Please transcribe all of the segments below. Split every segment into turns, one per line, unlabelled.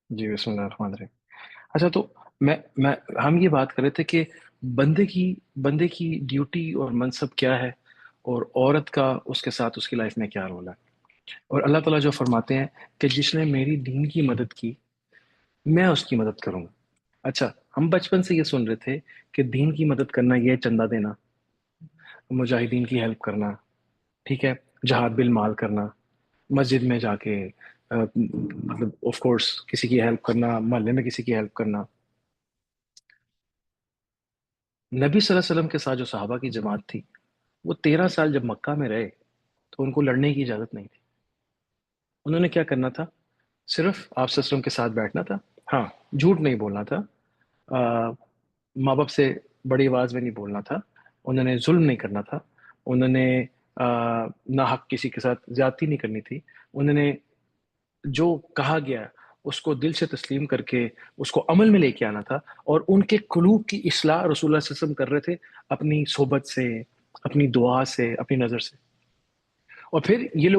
جی بسم اللہ الرحمن الرحیم. اچھا تو میں ہم یہ بات کر رہے تھے کہ بندے کی ڈیوٹی اور منصب کیا ہے، اور عورت کا اس کے ساتھ اس کی لائف میں کیا رول ہے. اور اللہ تعالیٰ جو فرماتے ہیں کہ جس نے میری دین کی مدد کی میں اس کی مدد کروں گا. اچھا، ہم بچپن سے یہ سن رہے تھے کہ دین کی مدد کرنا یہ چندہ دینا، مجاہدین کی ہیلپ کرنا، ٹھیک ہے، جہاد بالمال کرنا، مسجد میں جا کے مطلب آف کورس کسی کی ہیلپ کرنا، محلے میں کسی کی ہیلپ کرنا. نبی صلی اللہ علیہ وسلم کے ساتھ جو صحابہ کی جماعت تھی، وہ 13 سال جب مکہ میں رہے تو ان کو لڑنے کی اجازت نہیں تھی. انہوں نے کیا کرنا تھا؟ صرف آپ صلی اللہ علیہ وسلم کے ساتھ بیٹھنا تھا. ہاں، جھوٹ نہیں بولنا تھا، آ، ماں باپ سے بڑی آواز میں نہیں بولنا تھا، انہوں نے ظلم نہیں کرنا تھا، انہوں نے ناحق کسی کے ساتھ زیادتی نہیں کرنی تھی. انہوں نے جو کہا گیا اس کو دل سے تسلیم کر کے اس کو عمل میں لے کے آنا تھا. اور ان کے قلوب کی اصلاح رسول اللہ صلی اللہ علیہ وسلم کر رہے تھے، اپنی صحبت سے، اپنی دعا سے، اپنی نظر سے. اور پھر یہ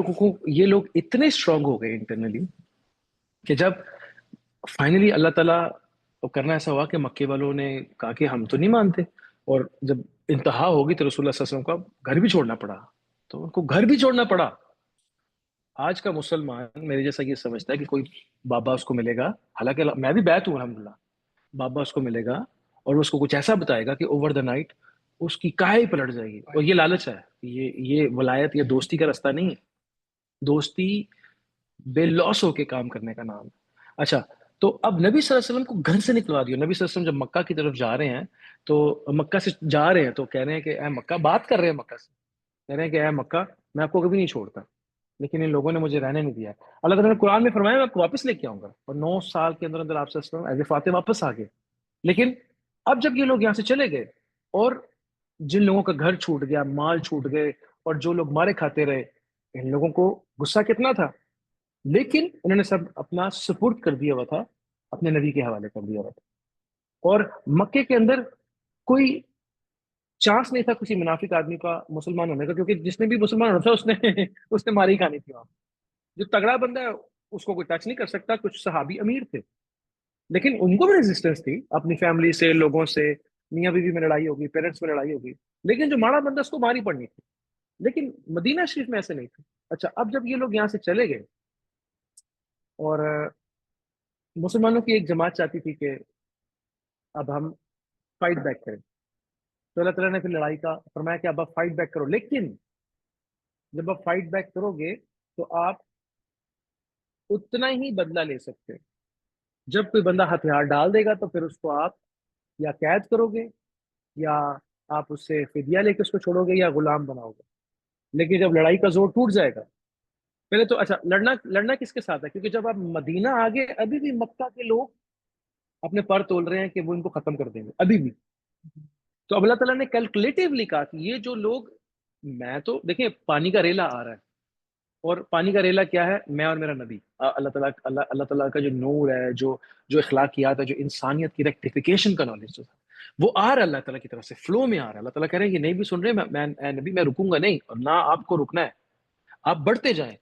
لوگ اتنے اسٹرانگ ہو گئے انٹرنلی کہ جب فائنلی اللہ تعالیٰ کو کرنا ایسا ہوا کہ مکے والوں نے کہا کہ ہم تو نہیں مانتے، اور جب انتہا ہوگی تو رسول اللہ صلی اللہ علیہ وسلم کا گھر بھی چھوڑنا پڑا. تو ان کو گھر بھی چھوڑنا پڑا. آج کا مسلمان میرے جیسا یہ سمجھتا ہے کہ کوئی بابا اس کو ملے گا، حالانکہ میں بھی بیت ہوں الحمدللہ، بابا اس کو ملے گا اور اس کو کچھ ایسا بتائے گا کہ اوور دا نائٹ اس کی کایا ہی پلٹ جائے گی. اور یہ لالچ ہے، یہ ولایت یا دوستی کا رستہ نہیں ہے. دوستی بے لوس ہو کے کام کرنے کا نام ہے. اچھا، تو اب نبی صلی اللہ علیہ وسلم کو گھر سے نکلوا دیا. نبی صلی اللہ علیہ وسلم جب مکہ کی طرف جا رہے ہیں تو مکہ سے جا رہے ہیں تو کہہ رہے ہیں کہ اے مکہ، بات کر رہے ہیں مکہ سے، کہہ رہے ہیں کہ اے مکہ میں آپ کو کبھی نہیں چھوڑتا، لیکن ان لوگوں نے مجھے رہنے نہیں دیا. اللہ تعالیٰ نے قرآن میں فرمایا میں آپ کو واپس لے کے آؤں گا، اور 9 سال کے اندر اندر آپ صلی اللہ علیہ وسلم ایز اے فاتح واپس آ گئے. لیکن اب جب یہ لوگ یہاں سے چلے گئے، اور جن لوگوں کا گھر چھوٹ گیا، مال چھوٹ گئے، اور جو لوگ مارے کھاتے رہے، ان لوگوں کو غصہ کتنا تھا. لیکن انہوں نے سب اپنا سپرد کر دیا ہوا تھا، اپنے نبی کے حوالے کر دیا ہوا تھا. اور مکے کے اندر کوئی چانس نہیں تھا کسی منافق آدمی کا مسلمان ہونے کا، کیونکہ جس نے بھی مسلمان ہونا تھا اس نے ماری کھانی تھی وہاں. جو تگڑا بندہ ہے اس کو کوئی ٹچ نہیں کر سکتا. کچھ صحابی امیر تھے لیکن ان کو بھی ریزسٹنس تھی اپنی فیملی سے، لوگوں سے، میاں بیوی میں لڑائی ہوگی، پیرنٹس میں لڑائی ہوگی، لیکن جو ماڑا بندہ اس کو ماری پڑنی تھی. لیکن مدینہ شریف میں ایسے نہیں تھے. اچھا، اب جب یہ لوگ یہاں سے چلے گئے اور مسلمانوں کی ایک جماعت چاہتی تھی کہ اب ہم فائٹ بیک کریں، تو اللہ تعالیٰ نے پھر لڑائی کا فرمایا کہ اب آپ فائٹ بیک کرو. لیکن جب آپ فائٹ بیک کرو گے تو آپ اتنا ہی بدلہ لے سکتے ہیں. جب کوئی بندہ ہتھیار ڈال دے گا تو پھر اس کو آپ یا قید کرو گے، یا آپ اس سے فدیہ لے کے اس کو چھوڑو گے، یا غلام بناؤ گے. لیکن جب لڑائی کا زور ٹوٹ جائے گا، پہلے تو اچھا، لڑنا کس کے ساتھ ہے؟ کیونکہ جب آپ مدینہ آگے ابھی بھی مکہ کے لوگ اپنے پر تول رہے ہیں کہ وہ ان کو ختم کر دیں گے ابھی بھی. تو اب اللہ تعالیٰ نے کیلکولیٹولی کہا کہ یہ جو لوگ، میں تو دیکھیں پانی کا ریلا آ رہا ہے، اور پانی کا ریلا کیا ہے؟ میں اور میرا نبی. اللہ تعالیٰ کا جو نور ہے، جو اخلاقیات ہے، جو انسانیت کی ریکٹیفیکیشن کا نالج جو ہے، وہ آ رہا ہے اللہ تعالیٰ کی طرف سے، فلو میں آ رہا ہے. اللہ تعالیٰ کہہ رہے ہیں یہ نہیں بھی سن رہے، اے نبی میں رکوں گا نہیں، اور نہ آپ کو رکنا ہے، آپ بڑھتے جائیں.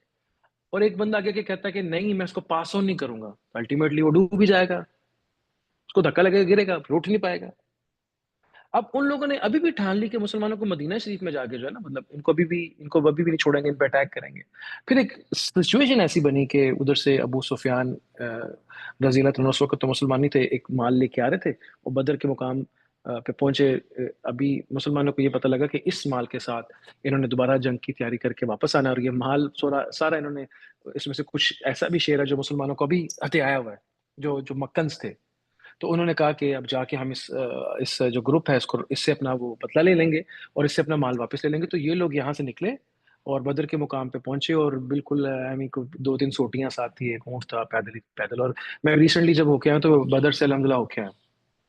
اور ایک بندہ آگے کے کہتا ہے کہ نہیں میں اس کو پاس آن نہیں کروں گا، الٹیمیٹلی وہ ڈوب بھی جائے گا، اس کو دھکا لگے گا، گرے گا، پھر اٹھ نہیں پائے گا. اب ان لوگوں نے ابھی بھی ٹھان لی کہ مسلمانوں کو مدینہ شریف میں جا کے جو ہے نا، مطلب ان کو ابھی بھی نہیں چھوڑیں گے، ان پہ اٹیک کریں گے. پھر ایک سچویشن ایسی بنی کہ ادھر سے ابو سفیان رضی اللہ عنہ اس وقت تو مسلمان نہیں تھے، ایک مال لے کے آ رہے تھے، اور بدر کے مقام پہ پہنچے. ابھی مسلمانوں کو یہ پتہ لگا کہ اس مال کے ساتھ انہوں نے دوبارہ جنگ کی تیاری کر کے واپس آنا، اور یہ مال سارا انہوں نے، اس میں سے کچھ ایسا بھی شیئر ہے جو مسلمانوں کو ابھی ہتھے آیا ہوا ہے، جو مکنز تھے. تو انہوں نے کہا کہ اب جا کے ہم اس جو گروپ ہے اس سے اپنا وہ بدلہ لے لیں گے، اور اس سے اپنا مال واپس لے لیں گے. تو یہ لوگ یہاں سے نکلے اور بدر کے مقام پہ پہنچے، اور بالکل کو 2 3 سوٹیاں ساتھ تھی، ایک اونٹ تھا، پیدل ہی پیدل. اور میں ریسنٹلی جب ہو کے آیا تو بدر سے الحمدللہ ہو کے آیا،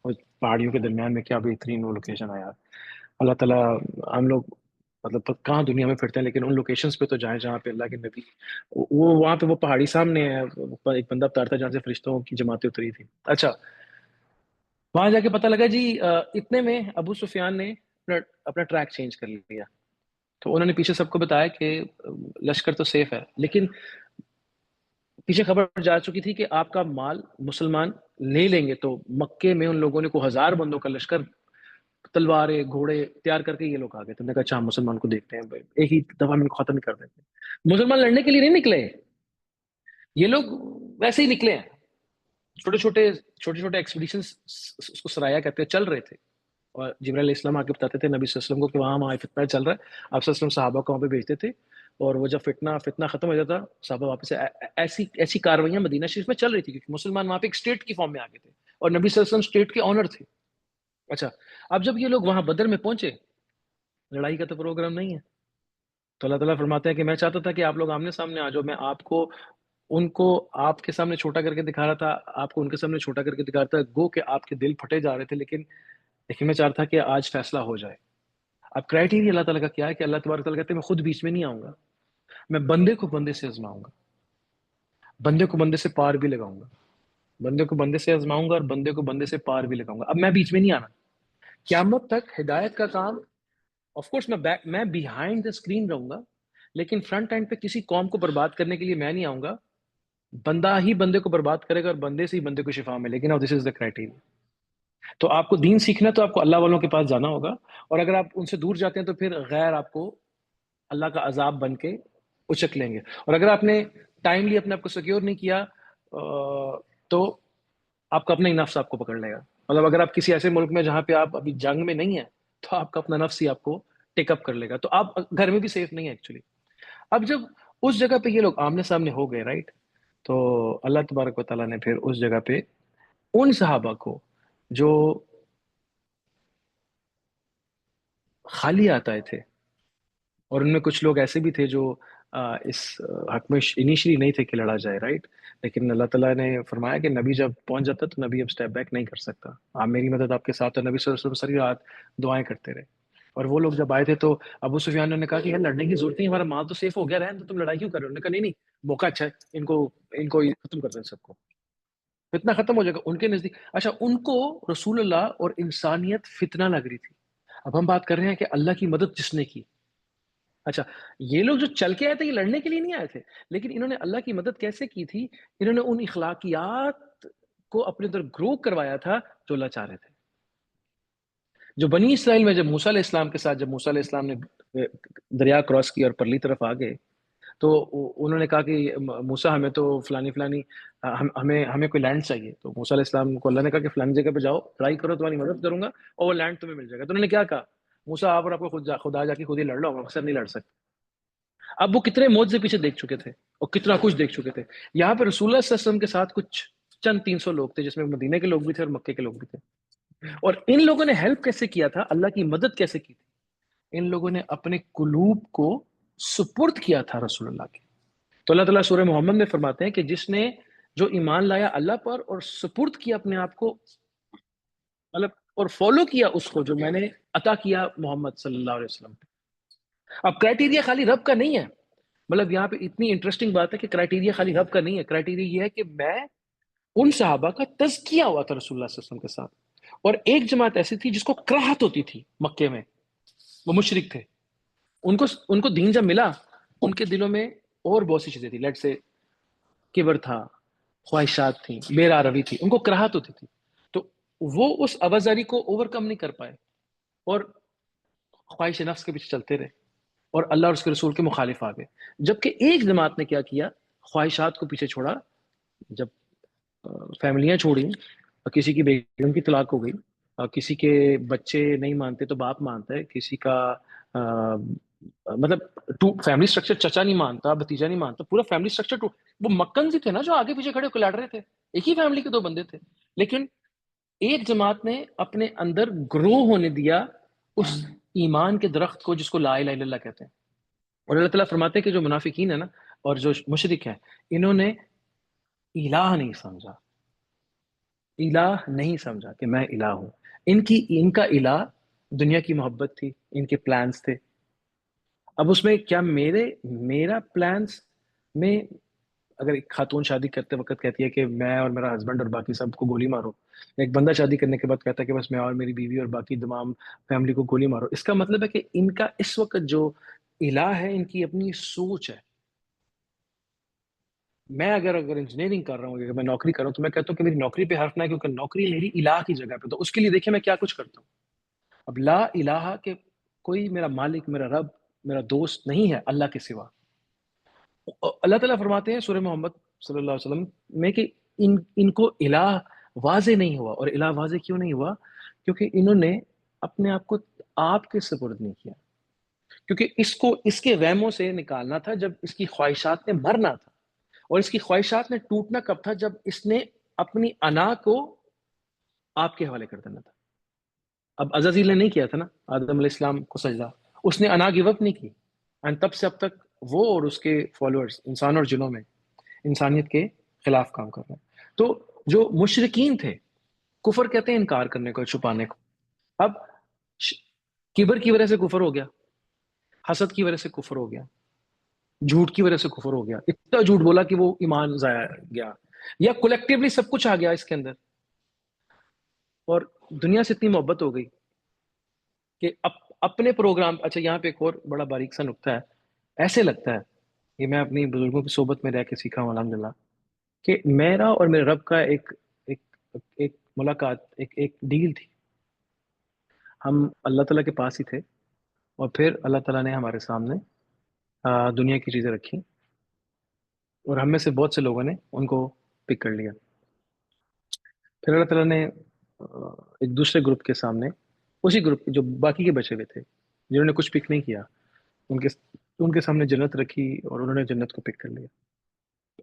اور پہاڑیوں کے درمیان میں کیا بہترین وہ لوکیشن ہے یار. اللہ تعالیٰ، ہم لوگ مطلب کہاں دنیا میں پھرتے ہیں، لیکن ان لوکیشنز پہ تو جائیں جہاں پہ اللہ کے نبی، وہ وہاں پہ وہ پہاڑی سامنے ہے، ایک بندہ اترتا ہے جہاں سے فرشتوں کی جماعتیں اتری تھی. اچھا، وہاں جا کے پتہ لگا جی اتنے میں ابو سفیان نے اپنا ٹریک چینج کر لیا. تو انہوں نے پیچھے سب کو بتایا کہ لشکر تو سیف ہے، لیکن پیچھے خبر جا چکی تھی کہ آپ کا مال مسلمان لے لیں گے، تو مکے میں ان لوگوں نے کو 1000 بندوں کا لشکر، تلواریں گھوڑے تیار کر کے یہ لوگ آ گئے. تو نے کہا اچھا ہم مسلمان کو دیکھتے ہیں، ایک ہی دفعہ میں ان کو ختم ہی کر دیتے ہیں. مسلمان لڑنے کے لیے نہیں نکلے، یہ لوگ ویسے ہی نکلے ہیں. چھوٹے چھوٹے ایکسپیڈیشنز اس کو سرایا کہتے ہیں، چل رہے تھے. اور جبرائیل علیہ السلام آ کے بتاتے تھے نبی صلی اللہ علیہ وسلم کو کہ وہاں فتنہ چل رہا ہے. آپ صلی اللہ علیہ وسلم صحابہ کو وہاں پہ بھیجتے تھے، اور وہ جب فتنہ ختم ہو جاتا صحابہ واپس ایسی کاروائیاں مدینہ شریف میں چل رہی تھی، کیونکہ مسلمان وہاں پہ ایک اسٹیٹ کی فارم میں آ گئے تھے، اور نبی صلی اللہ علیہ وسلم اسٹیٹ کے آنر تھے. اچھا، اب جب یہ لوگ وہاں بدر میں پہنچے، لڑائی کا تو پروگرام نہیں ہے، تو اللہ تعالیٰ فرماتے ہیں کہ میں چاہتا تھا کہ آپ لوگ آمنے سامنے آ جاؤ. میں آپ کو ان کو آپ کے سامنے چھوٹا کر کے دکھا رہا تھا، آپ کو ان کے سامنے چھوٹا کر کے دکھا رہا تھا، گو کہ آپ کے دل پھٹے جا رہے تھے، لیکن میں چاہتا تھا کہ آج فیصلہ ہو جائے. اب کرائٹیریا اللہ تعالیٰ کا کیا ہے کہ اللہ تبارک تعالیٰ کہتے ہیں میں خود بیچ میں نہیں آؤں گا، میں بندے کو بندے سے آزماؤں گا، بندے کو بندے سے پار بھی لگاؤں گا، بندے کو بندے سے آزماؤں گا اور بندے کو بندے سے پار بھی لگاؤں گا. اب میں بیچ میں نہیں آنا. قیامت تک ہدایت کا کام آف کورس میں بیہائنڈ دا اسکرین رہوں گا، لیکن فرنٹ اینڈ پہ کسی قوم کو برباد کرنے کے لیے میں نہیں آؤں گا. بندہ ہی بندے کو برباد کرے گا اور بندے سے ہی بندے کو شفا ملے گی. نا دس از دا کرائٹیریا. تو آپ کو دین سیکھنا ہے تو آپ کو اللہ والوں کے پاس جانا ہوگا، اور اگر آپ ان سے دور جاتے ہیں تو پھر غیر آپ کو اللہ کا عذاب بن کے اچک لیں گے. اور اگر آپ نے ٹائملی اپنے آپ کو سیکیور نہیں کیا تو آپ کا اپنا ہی نفس آپ کو پکڑ لے گا. مطلب اگر آپ کسی ایسے ملک میں جہاں پہ آپ ابھی جنگ میں نہیں ہیں تو آپ کا اپنا نفس ہی آپ کو ٹیک اپ کر لے گا، تو آپ گھر میں بھی سیف نہیں ہے ایکچولی. اب جب اس جگہ پہ یہ لوگ آمنے سامنے ہو گئے، رائٹ، تو اللہ تبارک و تعالیٰ نے پھر اس جگہ پہ ان صحابہ کو جو خالی آتے تھے، اور ان میں کچھ لوگ ایسے بھی تھے جو اس حق میں انیشلی نہیں تھے کہ لڑا جائے، رائٹ، لیکن اللہ تعالیٰ نے فرمایا کہ نبی جب پہنچ جاتا تو نبی اب سٹیپ بیک نہیں کر سکتا، آپ میری مدد آپ کے ساتھ. اور نبی صلی اللہ علیہ وسلم ساری رات دعائیں کرتے رہے. اور وہ لوگ جب آئے تھے تو ابو سفیان نے کہا کہ یار لڑنے کی ضرورت نہیں، ہمارا مال تو سیف ہو گیا رہے، تو تم لڑائی کیوں کر رہے ہو؟ انہوں نے کہا نہیں موقع اچھا ہے، ان کو ختم کر دیں سب کو، فتنہ ختم ہو جائے گا ان کے نزدیک. اچھا، ان کو رسول اللہ اور انسانیت فتنہ لگ رہی تھی. اب ہم بات کر رہے ہیں کہ اللہ کی مدد جس نے کی. اچھا، یہ لوگ جو چل کے آئے تھے یہ لڑنے کے لیے نہیں آئے تھے، لیکن انہوں نے اللہ کی مدد کیسے کی تھی؟ انہوں نے ان اخلاقیات کو اپنے اندر گرو کروایا تھا جو اللہ چاہ رہے تھے. جو بنی اسرائیل میں جب موسیٰ علیہ السلام کے ساتھ، جب موسیٰ علیہ السلام نے دریا کراس کیا اور پرلی طرف آ گئے، تو انہوں نے کہا کہ موسیٰ ہمیں تو فلانی ہمیں کوئی لینڈ چاہیے. تو موسیٰ علیہ السلام کو اللہ نے کہا کہ فلانی جگہ پہ جاؤ، ٹرائی کرو، تمہاری مدد کروں گا اور وہ لینڈ تمہیں مل جائے گا. تو انہوں نے کیا کہا، موسیٰ آپ اور آپ کو خدا جا کے خود ہی لڑ لو، ہم اکثر نہیں لڑ سکتے. اب وہ کتنے موت سے پیچھے دیکھ چکے تھے اور کتنا کچھ دیکھ چکے تھے. یہاں پہ رسول اللہ صلی اللہ علیہ وسلم کے ساتھ کچھ چند 300 لوگ تھے، جس میں مدینے کے لوگ بھی تھے اور مکے کے لوگ بھی تھے. اور ان لوگوں نے ہیلپ کیسے کیا تھا، اللہ کی مدد کیسے کی تھی؟ ان لوگوں نے اپنے قلوب کو سپرد کیا تھا رسول اللہ کے. تو اللہ تعالیٰ سورہ محمد میں فرماتے ہیں کہ جس نے جو ایمان لایا اللہ پر اور سپرد کیا اپنے آپ کو، مطلب اور فالو کیا اس کو جو میں نے عطا کیا محمد صلی اللہ علیہ وسلم. اب کرائٹیریا خالی رب کا نہیں ہے، مطلب یہاں پہ اتنی انٹرسٹنگ بات ہے کہ کرائٹیریا خالی رب کا نہیں ہے. کرائٹیریا یہ ہے کہ میں ان صحابہ کا تزکیہ ہوا تھا رسول اللہ صلی اللہ علیہ وسلم کے ساتھ. اور ایک جماعت ایسی تھی جس کو کراہت ہوتی تھی مکے میں، وہ مشرک تھے. ان کو دین جب ملا، ان کے دلوں میں اور بہت سی چیزیں تھی، لیٹ سے کبر تھا، خواہشات تھیں، بے روی تھی، ان کو کراہت ہوتی تھی. تو وہ اس آوازاری کو اوور کم نہیں کر پائے اور خواہش نفس کے پیچھے چلتے رہے اور اللہ اور اس کے رسول کے مخالف آ گئے. جبکہ ایک جماعت نے کیا کیا، خواہشات کو پیچھے چھوڑا. جب فیملیاں چھوڑی اور کسی کی بیگم کی طلاق ہو گئی، اور کسی کے بچے نہیں مانتے تو باپ مانتا ہے، کسی کا مطلب فیملی سٹرکچر، چچا نہیں مانتا، بھتیجا نہیں مانتا، پورا فیملی سٹرکچر وہ مکن سے تھے نا جو آگے پیچھے کھڑے ہو کے لڑ رہے تھے، ایک ہی فیملی کے 2 بندے تھے. لیکن ایک جماعت نے اپنے اندر گرو ہونے دیا اس ایمان کے درخت کو جس کو لا الہ الا اللہ کہتے ہیں. اور اللہ تعالیٰ فرماتے ہیں کہ جو منافقین ہیں نا اور جو مشرک ہیں، انہوں نے الہ نہیں سمجھا، الہ نہیں سمجھا کہ میں الہ ہوں. ان کا الہ دنیا کی محبت تھی، ان کے پلانز تھے. اب اس میں کیا میرا پلانز میں، اگر ایک خاتون شادی کرتے وقت کہتی ہے کہ میں اور میرا ہسبینڈ اور باقی سب کو گولی مارو، ایک بندہ شادی کرنے کے بعد کہتا ہے کہ بس میں اور میری بیوی اور باقی تمام فیملی کو گولی مارو، اس کا مطلب ہے کہ ان کا اس وقت جو الہ ہے ان کی اپنی سوچ ہے. میں اگر انجینئرنگ کر رہا ہوں، اگر میں نوکری کر رہا ہوں، تو میں کہتا ہوں کہ میری نوکری پہ حرف نہ ہے، کیونکہ نوکری میری الہ کی جگہ پہ، تو اس کے لیے دیکھیں میں کیا کچھ کرتا ہوں. اب لا الہ کہ کوئی میرا مالک، میرا رب، میرا دوست نہیں ہے اللہ کے سوا. اللہ تعالیٰ فرماتے ہیں سورہ محمد صلی اللہ علیہ وسلم میں کہ ان کو الہ واضح نہیں ہوا. اور الہ واضح کیوں نہیں ہوا؟ کیونکہ انہوں نے اپنے آپ کو آپ کے سپرد نہیں کیا. کیونکہ اس کو اس کے وہموں سے نکالنا تھا جب اس کی خواہشات نے مرنا تھا، اور اس کی خواہشات نے ٹوٹنا کب تھا؟ جب اس نے اپنی انا کو آپ کے حوالے کر دینا تھا. اب عزازیل نے نہیں کیا تھا نا آدم علیہ السلام کو سجدہ، اس نے انا گیو اپ نہیں کی، اینڈ تب سے اب تک وہ اور اس کے فالوورز انسان اور جنوں میں انسانیت کے خلاف کام کر رہے ہیں. تو جو مشرکین تھے، کفر کہتے ہیں انکار کرنے کو، چھپانے کو. اب کبر کی وجہ سے کفر ہو گیا، حسد کی وجہ سے کفر ہو گیا، جھوٹ کی وجہ سے کفر ہو گیا، اتنا جھوٹ بولا کہ وہ ایمان ضائع گیا، یا کولیکٹیولی سب کچھ آ گیا اس کے اندر. اور دنیا سے اتنی محبت ہو گئی کہ اپنے پروگرام. اچھا یہاں پہ ایک اور بڑا باریک سا نقطہ ہے. ایسے لگتا ہے، یہ میں اپنی بزرگوں کی صحبت میں رہ کے سیکھا ہوں الحمدللہ، کہ میرا اور میرے رب کا ایک ایک ملاقات، ایک ڈیل تھی. ہم اللہ تعالیٰ کے پاس ہی تھے، اور پھر اللہ تعالیٰ نے ہمارے سامنے دنیا کی چیزیں رکھی، اور ہم میں سے بہت سے لوگوں نے ان کو پک کر لیا. پھر اللہ تعالیٰ نے ایک دوسرے گروپ کے سامنے، اسی گروپ جو باقی کے بچے ہوئے تھے جنہوں نے کچھ پک نہیں کیا، ان کے سامنے جنت رکھی، اور انہوں نے جنت کو پک کر لیا.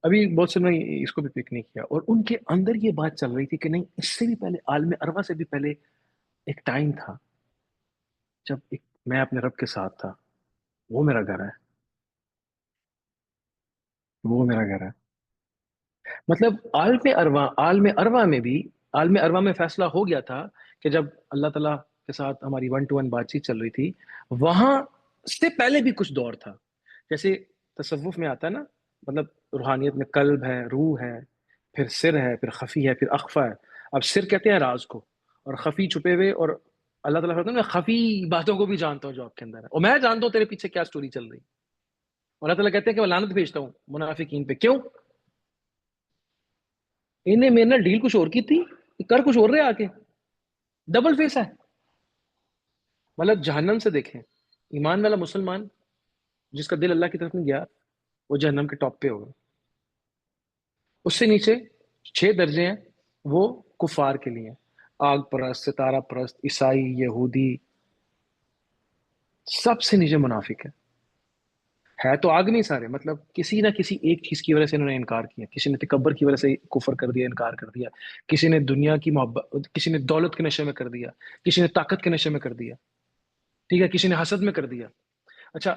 ابھی بہت سے نے اس کو بھی پک نہیں کیا، اور ان کے اندر یہ بات چل رہی تھی کہ نہیں، اس سے بھی پہلے عالم اروا سے بھی پہلے ایک ٹائم تھا جب میں اپنے رب کے ساتھ تھا. وہ میرا گھر ہے، وہ میرا گھر ہے. مطلب عالم اروا میں بھی، عالم اروا میں فیصلہ ہو گیا تھا کہ جب اللہ تعالیٰ کے ساتھ ہماری 1 to 1 بات چیت چل رہی تھی، وہاں سے پہلے بھی کچھ دور تھا. جیسے تصوف میں آتا ہے نا، مطلب روحانیت میں قلب ہے، روح ہے، پھر سر ہے، پھر خفی ہے، پھر اخفا ہے. اب سر کہتے ہیں راز کو، اور خفی چھپے ہوئے. اور اللہ تعالیٰ فرماتا ہے میں خفی باتوں کو بھی جانتا ہوں جو آپ کے اندر ہے، اور میں جانتا ہوں تیرے پیچھے کیا سٹوری چل رہی ہے. اور اللہ تعالیٰ کہتے ہیں کہ میں لعنت بھیجتا ہوں منافقین پہ. کیوں؟ انہیں میرے نال ڈیل کچھ اور کی تھی، کر کچھ اور رہے آ کے. ڈبل فیس ہے. مطلب جہنم سے دیکھیں، ایمان والا مسلمان جس کا دل اللہ کی طرف نہیں گیا، وہ جہنم کے ٹاپ پہ ہوگا. اس سے نیچے 6 درجے ہیں، وہ کفار کے لیے، آگ پرست، ستارہ پرست، عیسائی، یہودی. سب سے نیچے منافق ہے تو آگ نہیں سارے. مطلب کسی نہ کسی ایک چیز کی وجہ سے انہوں نے انکار کیا. کسی نے تکبر کی وجہ سے کفر کر دیا، انکار کر دیا. کسی نے دنیا کی محبت، کسی نے دولت کے نشے میں کر دیا، کسی نے طاقت کے نشے میں کر دیا، ٹھیک ہے، کسی نے حسد میں کر دیا. اچھا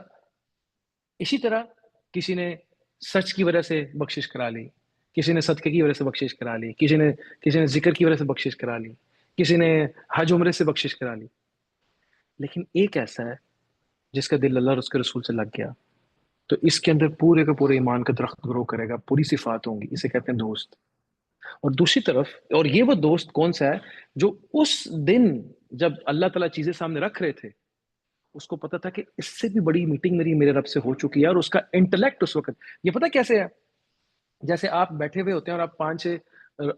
اسی طرح کسی نے سچ کی وجہ سے بخشش کرا لی، کسی نے صدقے کی وجہ سے بخشش کرا لی، کسی نے ذکر کی وجہ سے بخشش کرا لی، کسی نے حج عمرے سے بخشش کرا لی. لیکن ایک ایسا ہے جس کا دل اللہ اور اس کے رسول سے لگ گیا، تو اس کے اندر پورے کا پورے ایمان کا درخت گرو کرے گا، پوری صفات ہوں گی. اسے کہتے ہیں دوست. اور دوسری طرف، اور یہ وہ دوست کون سا ہے جو اس دن جب اللہ تعالیٰ چیزیں سامنے رکھ رہے تھے، اس کو پتا تھا کہ اس سے بھی بڑی میٹنگ میرے رب سے ہو چکی ہے. اور اس کا انٹلیکٹ اس وقت یہ پتا کیسے ہے، جیسے آپ بیٹھے ہوئے ہوتے ہیں اور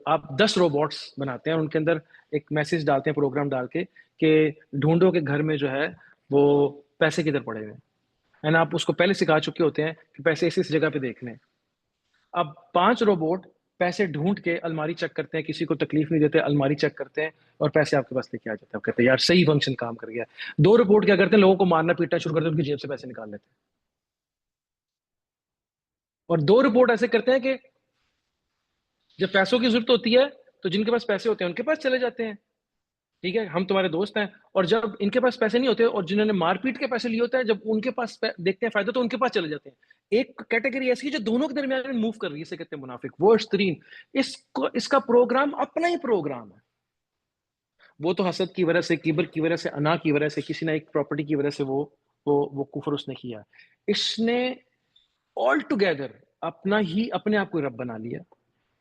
آپ 10 روبوٹس بناتے ہیں، ان کے اندر ایک میسج ڈالتے ہیں پروگرام ڈال کے کہ ڈھونڈو کے گھر میں جو ہے وہ پیسے کدھر پڑے ہوئے ہیں. آپ اس کو پہلے سکھا چکے ہوتے ہیں کہ پیسے اس جگہ پہ دیکھنے ہیں. اب 5 روبوٹ پیسے ڈھونڈ کے الماری چیک کرتے ہیں، کسی کو تکلیف نہیں دیتے، الماری چیک کرتے ہیں اور پیسے آپ کے پاس لے کے آ جاتے ہیں. آپ کہتے ہیں یار صحیح فنکشن کام کر گیا. 2 روبوٹ کیا کرتے ہیں؟ لوگوں کو مارنا پیٹنا شروع کرتے ہیں، ان کی جیب سے پیسے نکال لیتے ہیں. اور 2 روبوٹ ایسے کرتے ہیں کہ جب پیسوں کی ضرورت ہوتی ہے تو جن کے پاس پیسے ہوتے ہیں ان کے پاس چلے جاتے ہیں، ٹھیک ہے ہم تمہارے دوست ہیں. اور جب ان کے پاس پیسے نہیں ہوتے اور جنہوں نے مار پیٹ کے پیسے لیے ہوتے ہیں، جب ان کے پاس دیکھتے ہیں فائدہ تو ان کے پاس چلے جاتے ہیں. ایک کیٹیگری ایسی ہے جو دونوں کے درمیان میں موو کر رہی ہے، اسے کہتے ہیں منافق. ورس 3 اس کا پروگرام اپنا ہی پروگرام ہے. وہ تو حسد کی وجہ سے، کبر کی وجہ سے، انا کی وجہ سے، کسی نہ ایک پراپرٹی کی وجہ سے وہ کفر اس نے کیا. اس نے آل ٹوگیدر اپنے آپ کو رب بنا لیا،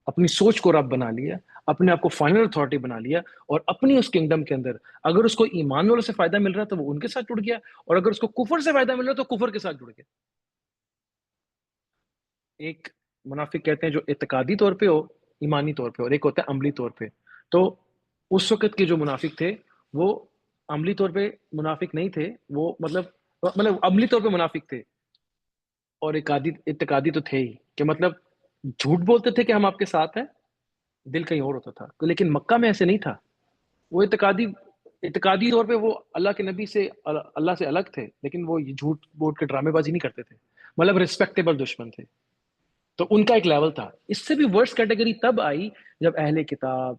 اپنی سوچ کو رب بنا لیا، اپنے آپ کو فائنل اتھارٹی بنا لیا. اور اپنی اس کنگڈم کے اندر اگر اس کو ایمان والوں سے فائدہ مل رہا تو وہ ان کے ساتھ جڑ گیا، اور اگر اس کو کفر سے فائدہ مل رہا تو کفر کے ساتھ جڑ گیا. ایک منافق کہتے ہیں جو اعتقادی طور پہ ہو، ایمانی طور پہ، اور ایک ہوتا ہے عملی طور پہ. تو اس وقت کے جو منافق تھے وہ عملی طور پہ منافق نہیں تھے، وہ مطلب عملی طور پہ منافق تھے، اور اعتقادی تو تھے ہی، کہ مطلب جھوٹ بولتے تھے کہ ہم آپ کے ساتھ ہیں، دل کہیں اور ہوتا تھا. لیکن مکہ میں ایسے نہیں تھا. وہ اعتقادی طور پہ وہ اللہ کے نبی سے، اللہ سے الگ تھے، لیکن وہ یہ جھوٹ بول کے ڈرامے بازی نہیں کرتے تھے. مطلب ریسپیکٹیبل دشمن تھے. تو ان کا ایک لیول تھا. اس سے بھی ورس کیٹیگری تب آئی جب اہل کتاب،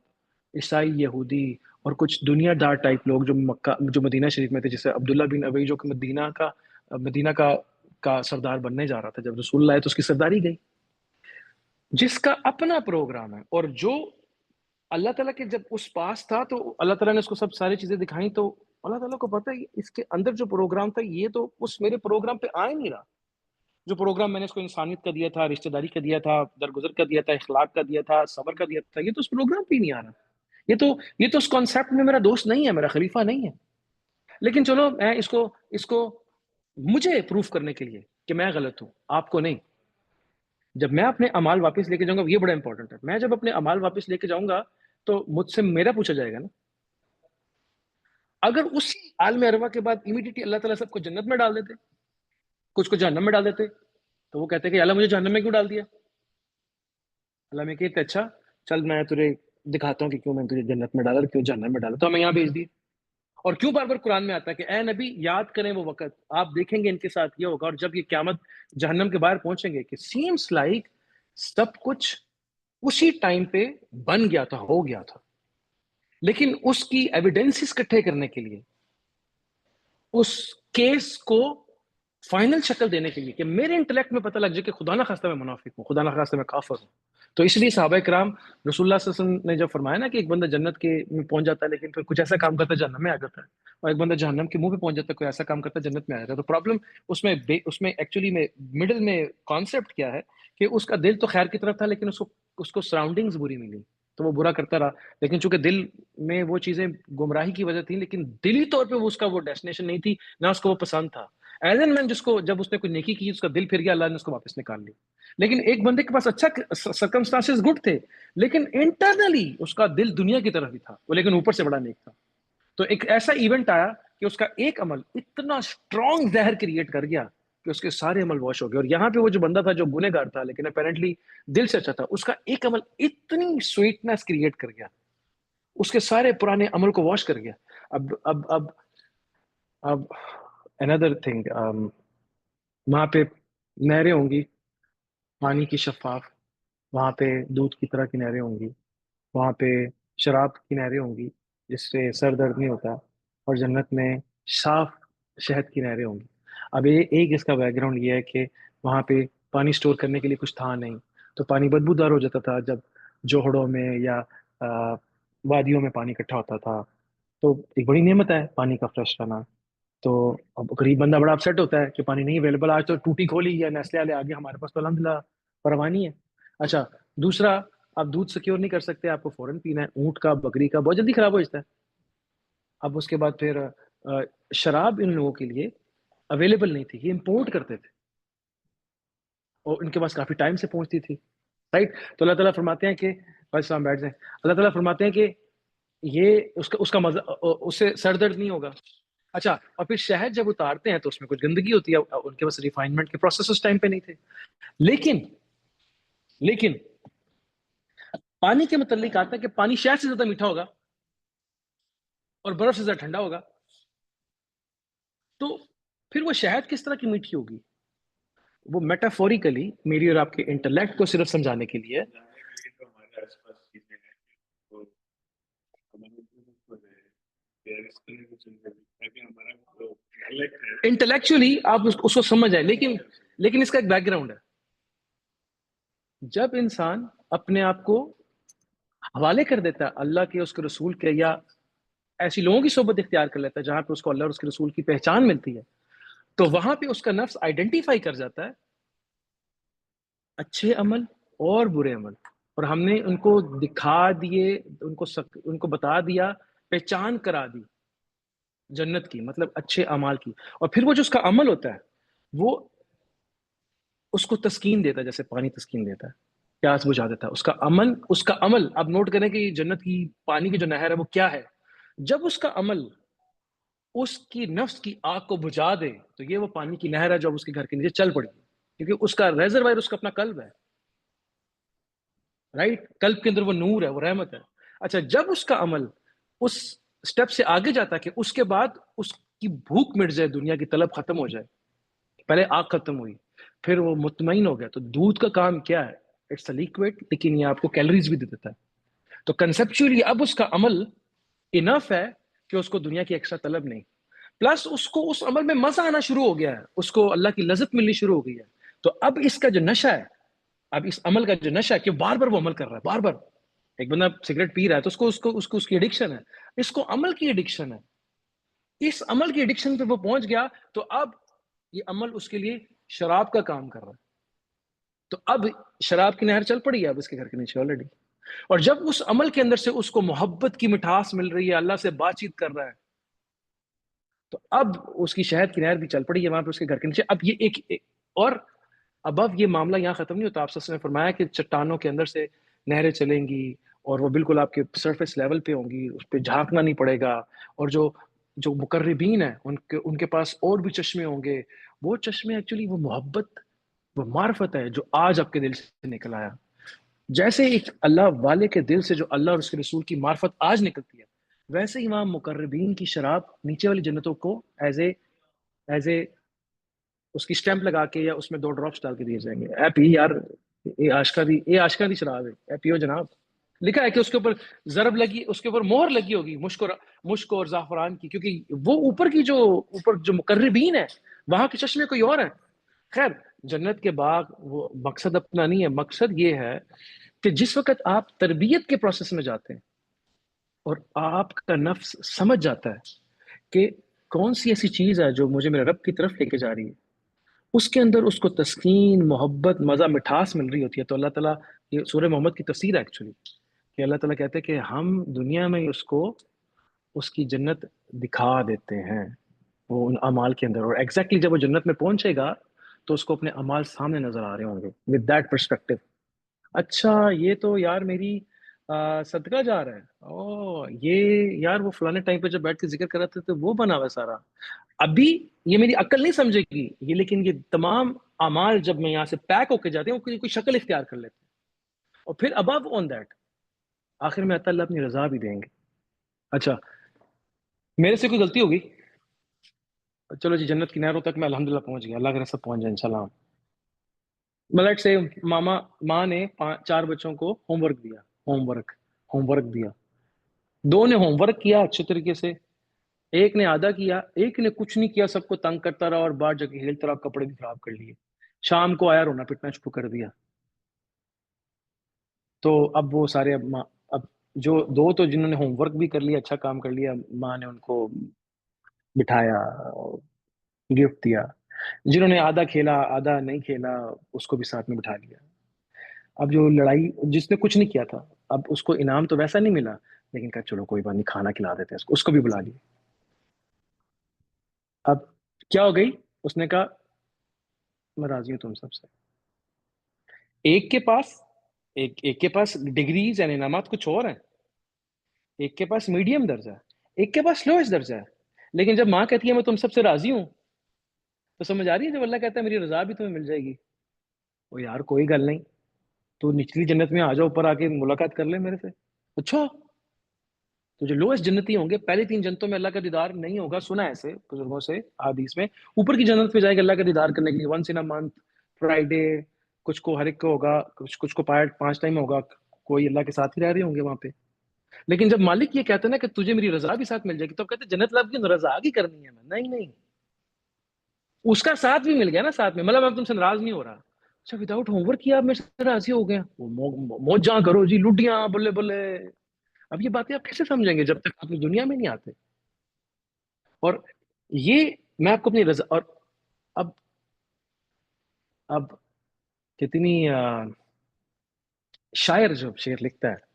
عیسائی، یہودی اور کچھ دنیا دار ٹائپ لوگ جو مدینہ شریف میں تھے، جیسے عبداللہ بن ابی جو کہ مدینہ کا سردار بننے جا رہا تھا. جب رسول اللہ آئے تو اس کی سرداری گئی، جس کا اپنا پروگرام ہے. اور جو اللہ تعالیٰ کے جب اس پاس تھا تو اللہ تعالیٰ نے اس کو سب ساری چیزیں دکھائیں، تو اللہ تعالیٰ کو پتہ ہے اس کے اندر جو پروگرام تھا یہ تو اس میرے پروگرام پہ آ ہی نہیں رہا. جو پروگرام میں نے اس کو انسانیت کا دیا تھا، رشتہ داری کا دیا تھا، درگزر کا دیا تھا، اخلاق کا دیا تھا، صبر کا دیا تھا، یہ تو اس پروگرام پہ ہی نہیں آ رہا. یہ تو اس کانسیپٹ میں میرا دوست نہیں ہے، میرا خلیفہ نہیں ہے. لیکن چلو میں اس کو مجھے پروف کرنے کے لیے کہ میں غلط ہوں، آپ کو نہیں. جب میں اپنے اعمال واپس لے کے جاؤں گا، یہ بڑا امپورٹنٹ ہے، میں جب اپنے اعمال واپس لے کے جاؤں گا تو مجھ سے میرا پوچھا جائے گا نا. اگر اسی عالم اروا کے بعد امیڈیٹلی اللہ تعالیٰ سب کو جنت میں ڈال دیتے، کچھ کو جہنم میں ڈال دیتے، تو وہ کہتے کہ اللہ مجھے جہنم میں کیوں ڈال دیا؟ اللہ میں کہتے اچھا چل میں تجھے دکھاتا ہوں کہ کیوں میں تجھے جنت میں ڈالا اور کیوں جہنم میں ڈالا. تو ہمیں یہاں بھیج دی. اور کیوں بار بار قرآن میں آتا ہے کہ اے نبی یاد کریں وہ وقت، آپ دیکھیں گے ان کے ساتھ یہ ہوگا، اور جب یہ قیامت جہنم کے باہر پہنچیں گے کہ سیمس لائک سب کچھ اسی ٹائم پہ بن گیا تھا، ہو گیا تھا. لیکن اس کی ایویڈنسز اکٹھے کرنے کے لیے، اس کیس کو فائنل شکل دینے کے لیے، کہ میرے انٹلیکٹ میں پتہ لگ جائے کہ خدا نہ خواستہ میں منافق ہوں، خدا نہ خواستہ میں کافر ہوں. تو اس لیے صحابہ کرام، رسول اللہ صلی اللہ علیہ وسلم نے جب فرمایا نا کہ ایک بندہ جنت کے میں پہنچ جاتا ہے لیکن پھر کچھ ایسا کام کرتا ہے جہنم میں آ جاتا ہے، اور ایک بندہ جہنم کے منہ پہ پہنچ جاتا ہے، کوئی ایسا کام کرتا ہے جنت میں آ جاتا ہے. تو پرابلم اس میں ایکچولی میں مڈل میں کانسیپٹ کیا ہے کہ اس کا دل تو خیر کی طرف تھا، لیکن اس کو سراؤنڈنگز بری ملی تو وہ برا کرتا رہا. لیکن چونکہ دل میں وہ چیزیں گمراہی کی وجہ تھی، لیکن دلی طور پہ اس کا وہ ڈیسٹینیشن نہیں تھی، نہ اس کو وہ پسند تھا. ایز این مین جب اس نے کوئی نیکی کی، اس کا دل پھر گیا، اللہ نے اس کو واپس نکال لیا. لیکن ایک بندے کے پاس اچھا سرکمسٹانسز گڈ تھے، لیکن انٹرنلی اس کا دل دنیا کی طرف ہی تھا، وہ لیکن اوپر سے بڑا نیک تھا. تو ایک ایسا ایونٹ آیا کہ اس کا ایک عمل اتنا اسٹرانگ زہر کریٹ کر گیا کہ اس کے سارے عمل واش ہو گئے. اور یہاں پہ وہ جو بندہ تھا جو گنہ گار تھا لیکن اپیرنٹلی دل سے اچھا تھا، اس کا ایک عمل اتنی سویٹنس کریٹ کر گیا، اس کے سارے پرانے عمل کو واش کر گیا. اب another thing، وہاں پہ نہریں ہوں گی پانی کی شفاف، وہاں پہ دودھ کی طرح کی نہریں ہوں گی، وہاں پہ شراب کی نہریں ہوں گی جس سے سر درد نہیں ہوتا، اور جنت میں صاف شہد کی نہریں ہوں گی. اب ایک اس کا بیک گراؤنڈ یہ ہے کہ وہاں پہ پانی سٹور کرنے کے لیے کچھ تھا نہیں، تو پانی بدبودار ہو جاتا تھا جب جوہڑوں میں یا وادیوں میں پانی اکٹھا ہوتا تھا. تو ایک بڑی نعمت ہے پانی کا فریش رہنا. تو اب غریب بندہ بڑا اپسیٹ ہوتا ہے کہ پانی نہیں اویلیبل. آج تو ٹوٹی کھولی یا نیسلے والے آگے، ہمارے پاس تو الحمدللہ پروانی ہے. اچھا دوسرا، آپ دودھ سیکیور نہیں کر سکتے، آپ کو فوراً پینا ہے. اونٹ کا، بکری کا بہت جلدی خراب ہو جاتا ہے. اب اس کے بعد پھر شراب ان لوگوں کے لیے اویلیبل نہیں تھی، یہ امپورٹ کرتے تھے، اور ان کے پاس کافی ٹائم سے پہنچتی تھی، رائٹ. تو اللہ تعالیٰ فرماتے ہیں کہ السلام بیٹھ جائیں، اللہ تعالیٰ فرماتے ہیں کہ یہ اس کا مزہ، اس سے سر درد نہیں ہوگا. اچھا، اور پھر شہد جب اتارتے ہیں تو اس میں کچھ گندگی ہوتی ہے، ان کے پاس ریفائنمنٹ کے پروسیس اس ٹائم پہ نہیں تھے. لیکن پانی کے متعلق آتا ہے کہ پانی شہد سے زیادہ میٹھا ہوگا اور برف سے زیادہ ٹھنڈا ہوگا. تو پھر وہ شہد کس طرح کی میٹھی ہوگی؟ وہ میٹافوریکلی میری اور آپ کے انٹلیکٹ کو صرف سمجھانے کے لیے. انٹلیکچولی آپ اس کو سمجھ جائیں، لیکن اس کا ایک بیک گراؤنڈ ہے. جب انسان اپنے آپ کو حوالے کر دیتا ہے اللہ کے، اس کے رسول کے، یا ایسی لوگوں کی صحبت اختیار کر لیتا ہے جہاں پہ اس کو اللہ اور اس کے رسول کی پہچان ملتی ہے، تو وہاں پہ اس کا نفس آئیڈینٹیفائی کر جاتا ہے اچھے عمل اور برے عمل، اور ہم نے ان کو دکھا دیے، ان کو بتا دیا، پہچان کرا دی جنت کی، مطلب اچھے اعمال کی. اور پھر وہ جو اس کا عمل ہوتا ہے وہ اس کو تسکین دیتا ہے جیسے پانی تسکین دیتا ہے، پیاس بجھا دیتا ہے. اس کا عمل اب نوٹ کریں کہ جنت کی پانی کی جو نہر ہے وہ کیا ہے. جب اس کا عمل اس کی نفس کی آگ کو بجھا دے تو یہ وہ پانی کی نہر ہے جو اس کے گھر کے نیچے چل پڑی، کیونکہ اس کا ریزروائر اس کا اپنا قلب ہے. رائٹ، قلب کے اندر وہ نور ہے، وہ رحمت ہے. اچھا، جب اس کا عمل اس سٹیپ سے آگے جاتا ہے کہ اس کے بعد اس کی بھوک مٹ جائے، دنیا کی طلب ختم ہو جائے. پہلے آگ ختم ہوئی، پھر وہ مطمئن ہو گیا. تو دودھ کا کام کیا ہے؟ اٹس اے لیکوڈ، لیکن یہ آپ کو کیلوریز بھی دے دیتا ہے. تو کنسپچولی اب اس کا عمل انف ہے کہ اس کو دنیا کی ایکسٹرا طلب نہیں، پلس اس کو اس عمل میں مزہ آنا شروع ہو گیا ہے، اس کو اللہ کی لذت ملنی شروع ہو گئی ہے. تو اب اس کا جو نشہ ہے، اب اس عمل کا جو نشہ ہے کہ بار بار وہ عمل کر رہا ہے، بار بار. ایک بندہ سگریٹ پی رہا ہے تو اس کی ایڈکشن ہے. اس کو عمل کی ایڈکشن ہے. اس عمل کی ایڈکشن پہ وہ پہنچ گیا تو اب یہ عمل اس کے لیے شراب کا کام کر رہا ہے. تو اب شراب کی نہر چل پڑی ہے اب اس کے گھر کے نیچے آلریڈی. اور جب اس عمل کے اندر سے اس کو محبت کی مٹھاس مل رہی ہے، اللہ سے بات چیت کر رہا ہے، تو اب اس کی شہد کی نہر بھی چل پڑی ہے وہاں پہ اس کے گھر کے نیچے. اب یہ اور اب یہ معاملہ یہاں ختم نہیں ہوتا. آپ نے فرمایا کہ چٹانوں کے اندر سے نہریں چلیں گی اور وہ بالکل آپ کے سرفیس لیول پہ ہوں گی، اس پہ جھانکنا نہیں پڑے گا. اور جو مقربین ہیں ان کے پاس اور بھی چشمے ہوں گے. وہ چشمے ایکچولی وہ محبت، وہ معرفت ہے جو آج آپ کے دل سے نکل آیا. جیسے ایک اللہ والے کے دل سے جو اللہ اور اس کے رسول کی معرفت آج نکلتی ہے، ویسے ہی وہاں مقربین کی شراب نیچے والی جنتوں کو ایز اے اس کی سٹیمپ لگا کے یا اس میں 2 ڈراپس ڈال کے دیے جائیں گے. اے پی یار، یہ عاشقاں دی شراب ہے، اے پیو جناب. لکھا ہے کہ اس کے اوپر ضرب لگی، اس کے اوپر مہر لگی ہوگی مشک اور زعفران کی، کیونکہ وہ اوپر جو مقربین ہے وہاں کے چشمے کوئی اور ہے. خیر، جنت کے باغ وہ مقصد اپنا نہیں ہے. مقصد یہ ہے کہ جس وقت آپ تربیت کے پروسیس میں جاتے ہیں اور آپ کا نفس سمجھ جاتا ہے کہ کون سی ایسی چیز ہے جو مجھے میرے رب کی طرف لے کے جا رہی ہے، اس کے اندر اس کو تسکین، محبت، مزہ، مٹھاس مل رہی ہوتی ہے. تو اللہ تعالیٰ، یہ سورہ محمد کی تفسیر ہے ایکچولی، کہ اللہ تعالیٰ کہتے ہیں کہ ہم دنیا میں اس کی جنت دکھا دیتے ہیں وہ ان اعمال کے اندر. اور ایگزیکٹلی جب وہ جنت میں پہنچے گا تو اس کو اپنے اعمال سامنے نظر آ رہے ہوں گے ود دیٹ پرسپیکٹو. اچھا، یہ تو یار میری صدقہ جا رہا ہے، او یہ یار وہ فلانے ٹائم پہ جب بیٹھ کے ذکر کر رہے تھے تو وہ بنا ہوا سارا. ابھی یہ میری عقل نہیں سمجھے گی یہ، لیکن یہ تمام اعمال جب میں یہاں سے پیک ہو کے جاتے ہیں وہ کوئی شکل اختیار کر لیتے ہیں. اور پھر ابو آن دیٹ آخر میں اللہ اپنی رضا بھی دیں گے. اچھا، میرے سے کوئی غلطی ہوگی؟ چلو جی، جنت کی نہروں تک میں الحمدللہ پہنچ گیا، اللہ کرے سب پہنچ جائے انشاءاللہ. مطلب سے ماں نے 4 بچوں کو ہوم ورک دیا. 2 نے ہوم ورک کیا اچھے طریقے سے، ایک نے آدھا کیا، ایک نے کچھ نہیں کیا، سب کو تنگ کرتا رہا اور باہر جا کے ہیلتا رہا، کپڑے بھی خراب کر لیے. شام کو آیا، رونا پٹنا شروع کر دیا. تو اب وہ سارے اب جو 2 تو جنہوں نے ہوم ورک بھی کر لیا، اچھا کام کر لیا، ماں نے ان کو بٹھایا، گفٹ دیا. جنہوں نے آدھا کھیلا آدھا نہیں کھیلا اس کو بھی ساتھ میں بٹھا لیا. اب جو لڑائی جس نے کچھ نہیں کیا تھا، اب اس کو انعام تو ویسا نہیں ملا، لیکن کہا چلو کوئی بات نہیں، کھانا کھلا دیتے ہیں اس کو بھی بلا لیا. اب کیا ہو گئی؟ اس نے کہا میں راضی ہوں تم سب سے. ایک کے پاس ایک کے پاس ڈگریز یعنی انعامات کچھ اور ہیں، ایک کے پاس میڈیم درجہ ہے، ایک کے پاس لوئسٹ درجہ ہے. لیکن جب ماں کہتی ہے میں تم سب سے راضی ہوں، تو سمجھ آ رہی ہے جب اللہ کہتا ہے میری رضا بھی تمہیں مل جائے گی. وہ یار کوئی گل نہیں، تو نچلی جنت میں آ جاؤ، اوپر آ کے ملاقات کر لے میرے سے. اچھا، تو جو لوئسٹ جنتی ہوں گے پہلی 3 جنتوں میں اللہ کا دیدار نہیں ہوگا، سنا ہے ایسے بزرگوں سے حدیث میں. اوپر کی جنت پہ جائے گا اللہ کا دیدار کرنے کے لیے once in a month, Friday. کچھ کو ہر ایک کو ہوگا، کچھ کو 5 ٹائم ہوگا، کوئی اللہ کے ساتھ ہی رہ رہے ہوں گے وہاں پہ. لیکن جب مالک یہ کہتے ہیں نا کہ تجھے میری رضا بھی ساتھ مل جائے گی، تو کہتے ہیں جنت لب کی رضا کی کرنی ہے میں نہیں، اس کا ساتھ بھی مل گیا نا ساتھ میں، مطلب اب تم سے ناراض نہیں ہو رہا. اچھا، وداؤٹ ہوم ورک کیا آپ میرے سے راضی ہو گیا، موجاں کرو جی، لڈیاں بلے بلے. اب یہ باتیں آپ کیسے سمجھیں گے جب تک آپ اس دنیا میں نہیں آتے؟ اور یہ میں آپ کو اپنی رضا. اور اب اب کتنی شاعر جو شعر لکھتا ہے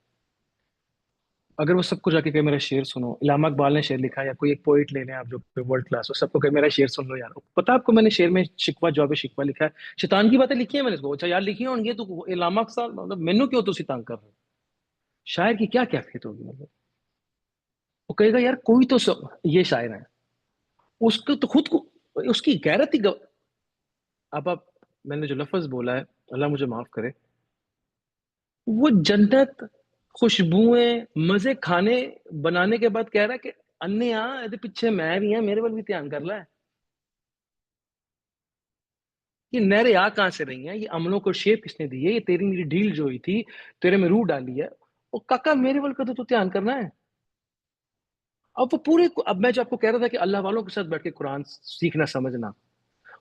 اگر وہ سب کو جا کے کہ میرا شعر سنو، علامہ اقبال نے شعر لکھا، یا کوئی ایک پوئٹ لے لیں آپ جو ورلڈ کلاس ہو، سب کو کہ میرا شعر سن لو یار، پتا آپ کو میں نے شعر میں شکوہ جواب شکوہ لکھا ہے، شیطان کی باتیں لکھی ہیں میں نے اس کو، اچھا یار لکھی ہوں گی تو علامہ صاحب مطلب مینو کیوں تو تنگ کر رہے ہو؟ شاعر کی کیا کیفیت ہوگی؟ مطلب وہ کہے گا یار کوئی تو یہ شاعر ہے، اس کو تو خود کو اس کی غیرت ہی اب آپ، میں نے جو لفظ بولا ہے اللہ مجھے معاف کرے، وہ جنت، خوشبوئیں، مزے کھانے بنانے کے بعد کہہ رہا ہے کہ انے پیچھے میں بھی ہیں، میرے بل بھی دھیان کر رہا ہے، یہ نہریں آ کہاں سے رہی ہیں، یہ عملوں کو شیپ کس نے دی ہے، یہ تیری میری ڈیل جو ہوئی تھی، تیرے میں روح ڈالی ہے، وہ کاکا میرے بل کا تو دھیان کرنا ہے۔ اب وہ پورے، اب میں جو آپ کو کہہ رہا تھا کہ اللہ والوں کے ساتھ بیٹھ کے قرآن سیکھنا سمجھنا،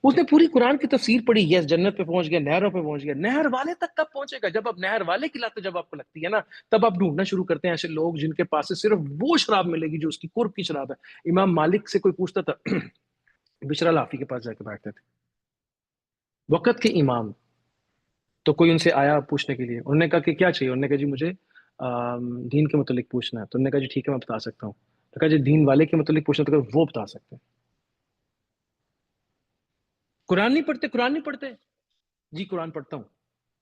اس نے پوری قرآن کی تفسیر پڑھی، یس جنت پہ پہنچ گیا، نہروں پہ پہنچ گیا، نہر والے تک کب پہنچے گا؟ جب آپ نہر والے کی لت جب آپ کو لگتی ہے نا، تب آپ ڈھونڈنا شروع کرتے ہیں ایسے لوگ جن کے پاس سے صرف وہ شراب ملے گی جو اس کی قرب کی شراب ہے۔ امام مالک سے کوئی پوچھتا تھا بشرا لافی کے پاس جا کے بیٹھتے تھے وقت کے امام، تو کوئی ان سے آیا پوچھنے کے لیے، انہوں نے کہا کہ کیا چاہیے؟ انہوں نے کہا جی مجھے دین کے متعلق پوچھنا ہے، تو انہوں نے کہا جی ٹھیک ہے میں بتا سکتا ہوں، تو کہا جی دین والے کے متعلق پوچھنا، تو کہا وہ بتا سکتے ہیں۔ قرآن نہیں پڑھتے؟ قرآن نہیں پڑھتے؟ جی قرآن پڑھتا ہوں۔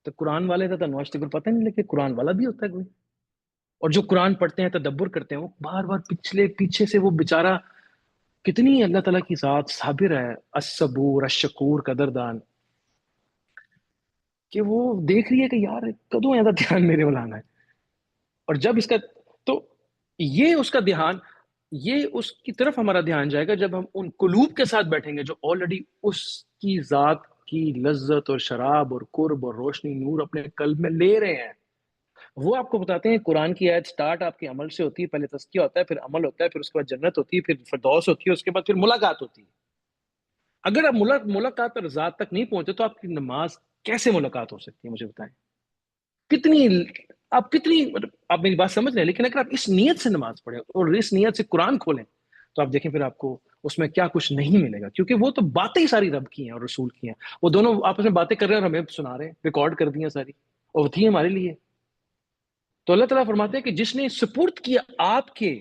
تو قرآن والے کا تو نوشتے کو پتہ نہیں، لیکن قرآن والا بھی ہوتا ہے کوئی، اور جو قرآن پڑھتے ہیں تدبر کرتے ہیں، وہ بار بار پیچھے سے وہ بیچارہ کتنی اللہ تعالیٰ کی ذات صابر ہے، الصبور الشکور قدردان، کہ وہ دیکھ رہی ہے کہ یار کدوں ایسا دھیان میرے بلانا ہے، اور جب اس کا، تو یہ اس کا دھیان، یہ اس کی طرف ہمارا دھیان جائے گا جب ہم ان قلوب کے ساتھ بیٹھیں گے جو آلریڈی اس کی ذات کی لذت اور شراب اور قرب اور روشنی نور اپنے قلب میں لے رہے ہیں۔ وہ آپ کو بتاتے ہیں قرآن کی آیت سٹارٹ آپ کے عمل سے ہوتی ہے، پہلے تزکیہ ہوتا ہے، پھر عمل ہوتا ہے، پھر اس کے بعد جنت ہوتی ہے، پھر فردوس ہوتی ہے، اس کے بعد پھر ملاقات ہوتی ہے۔ اگر آپ ملاقات پر ذات تک نہیں پہنچے تو آپ کی نماز کیسے ملاقات ہو سکتی ہے؟ مجھے بتائیں کتنی، آپ کتنی، آپ میری بات سمجھ رہے ہیں، لیکن اگر آپ اس نیت سے نماز پڑھیں اور اس نیت سے قرآن کھولیں تو آپ دیکھیں پھر آپ کو اس میں کیا کچھ نہیں ملے گا، کیونکہ وہ تو باتیں ہی ساری رب کی ہیں اور رسول کی ہیں، وہ دونوں آپس میں باتیں کر رہے ہیں اور ہمیں سنا رہے ہیں، ریکارڈ کر دی ہیں ساری، اور تھی ہمارے لیے۔ تو اللہ تعالیٰ فرماتے ہیں کہ جس نے سپرد کیا آپ کے،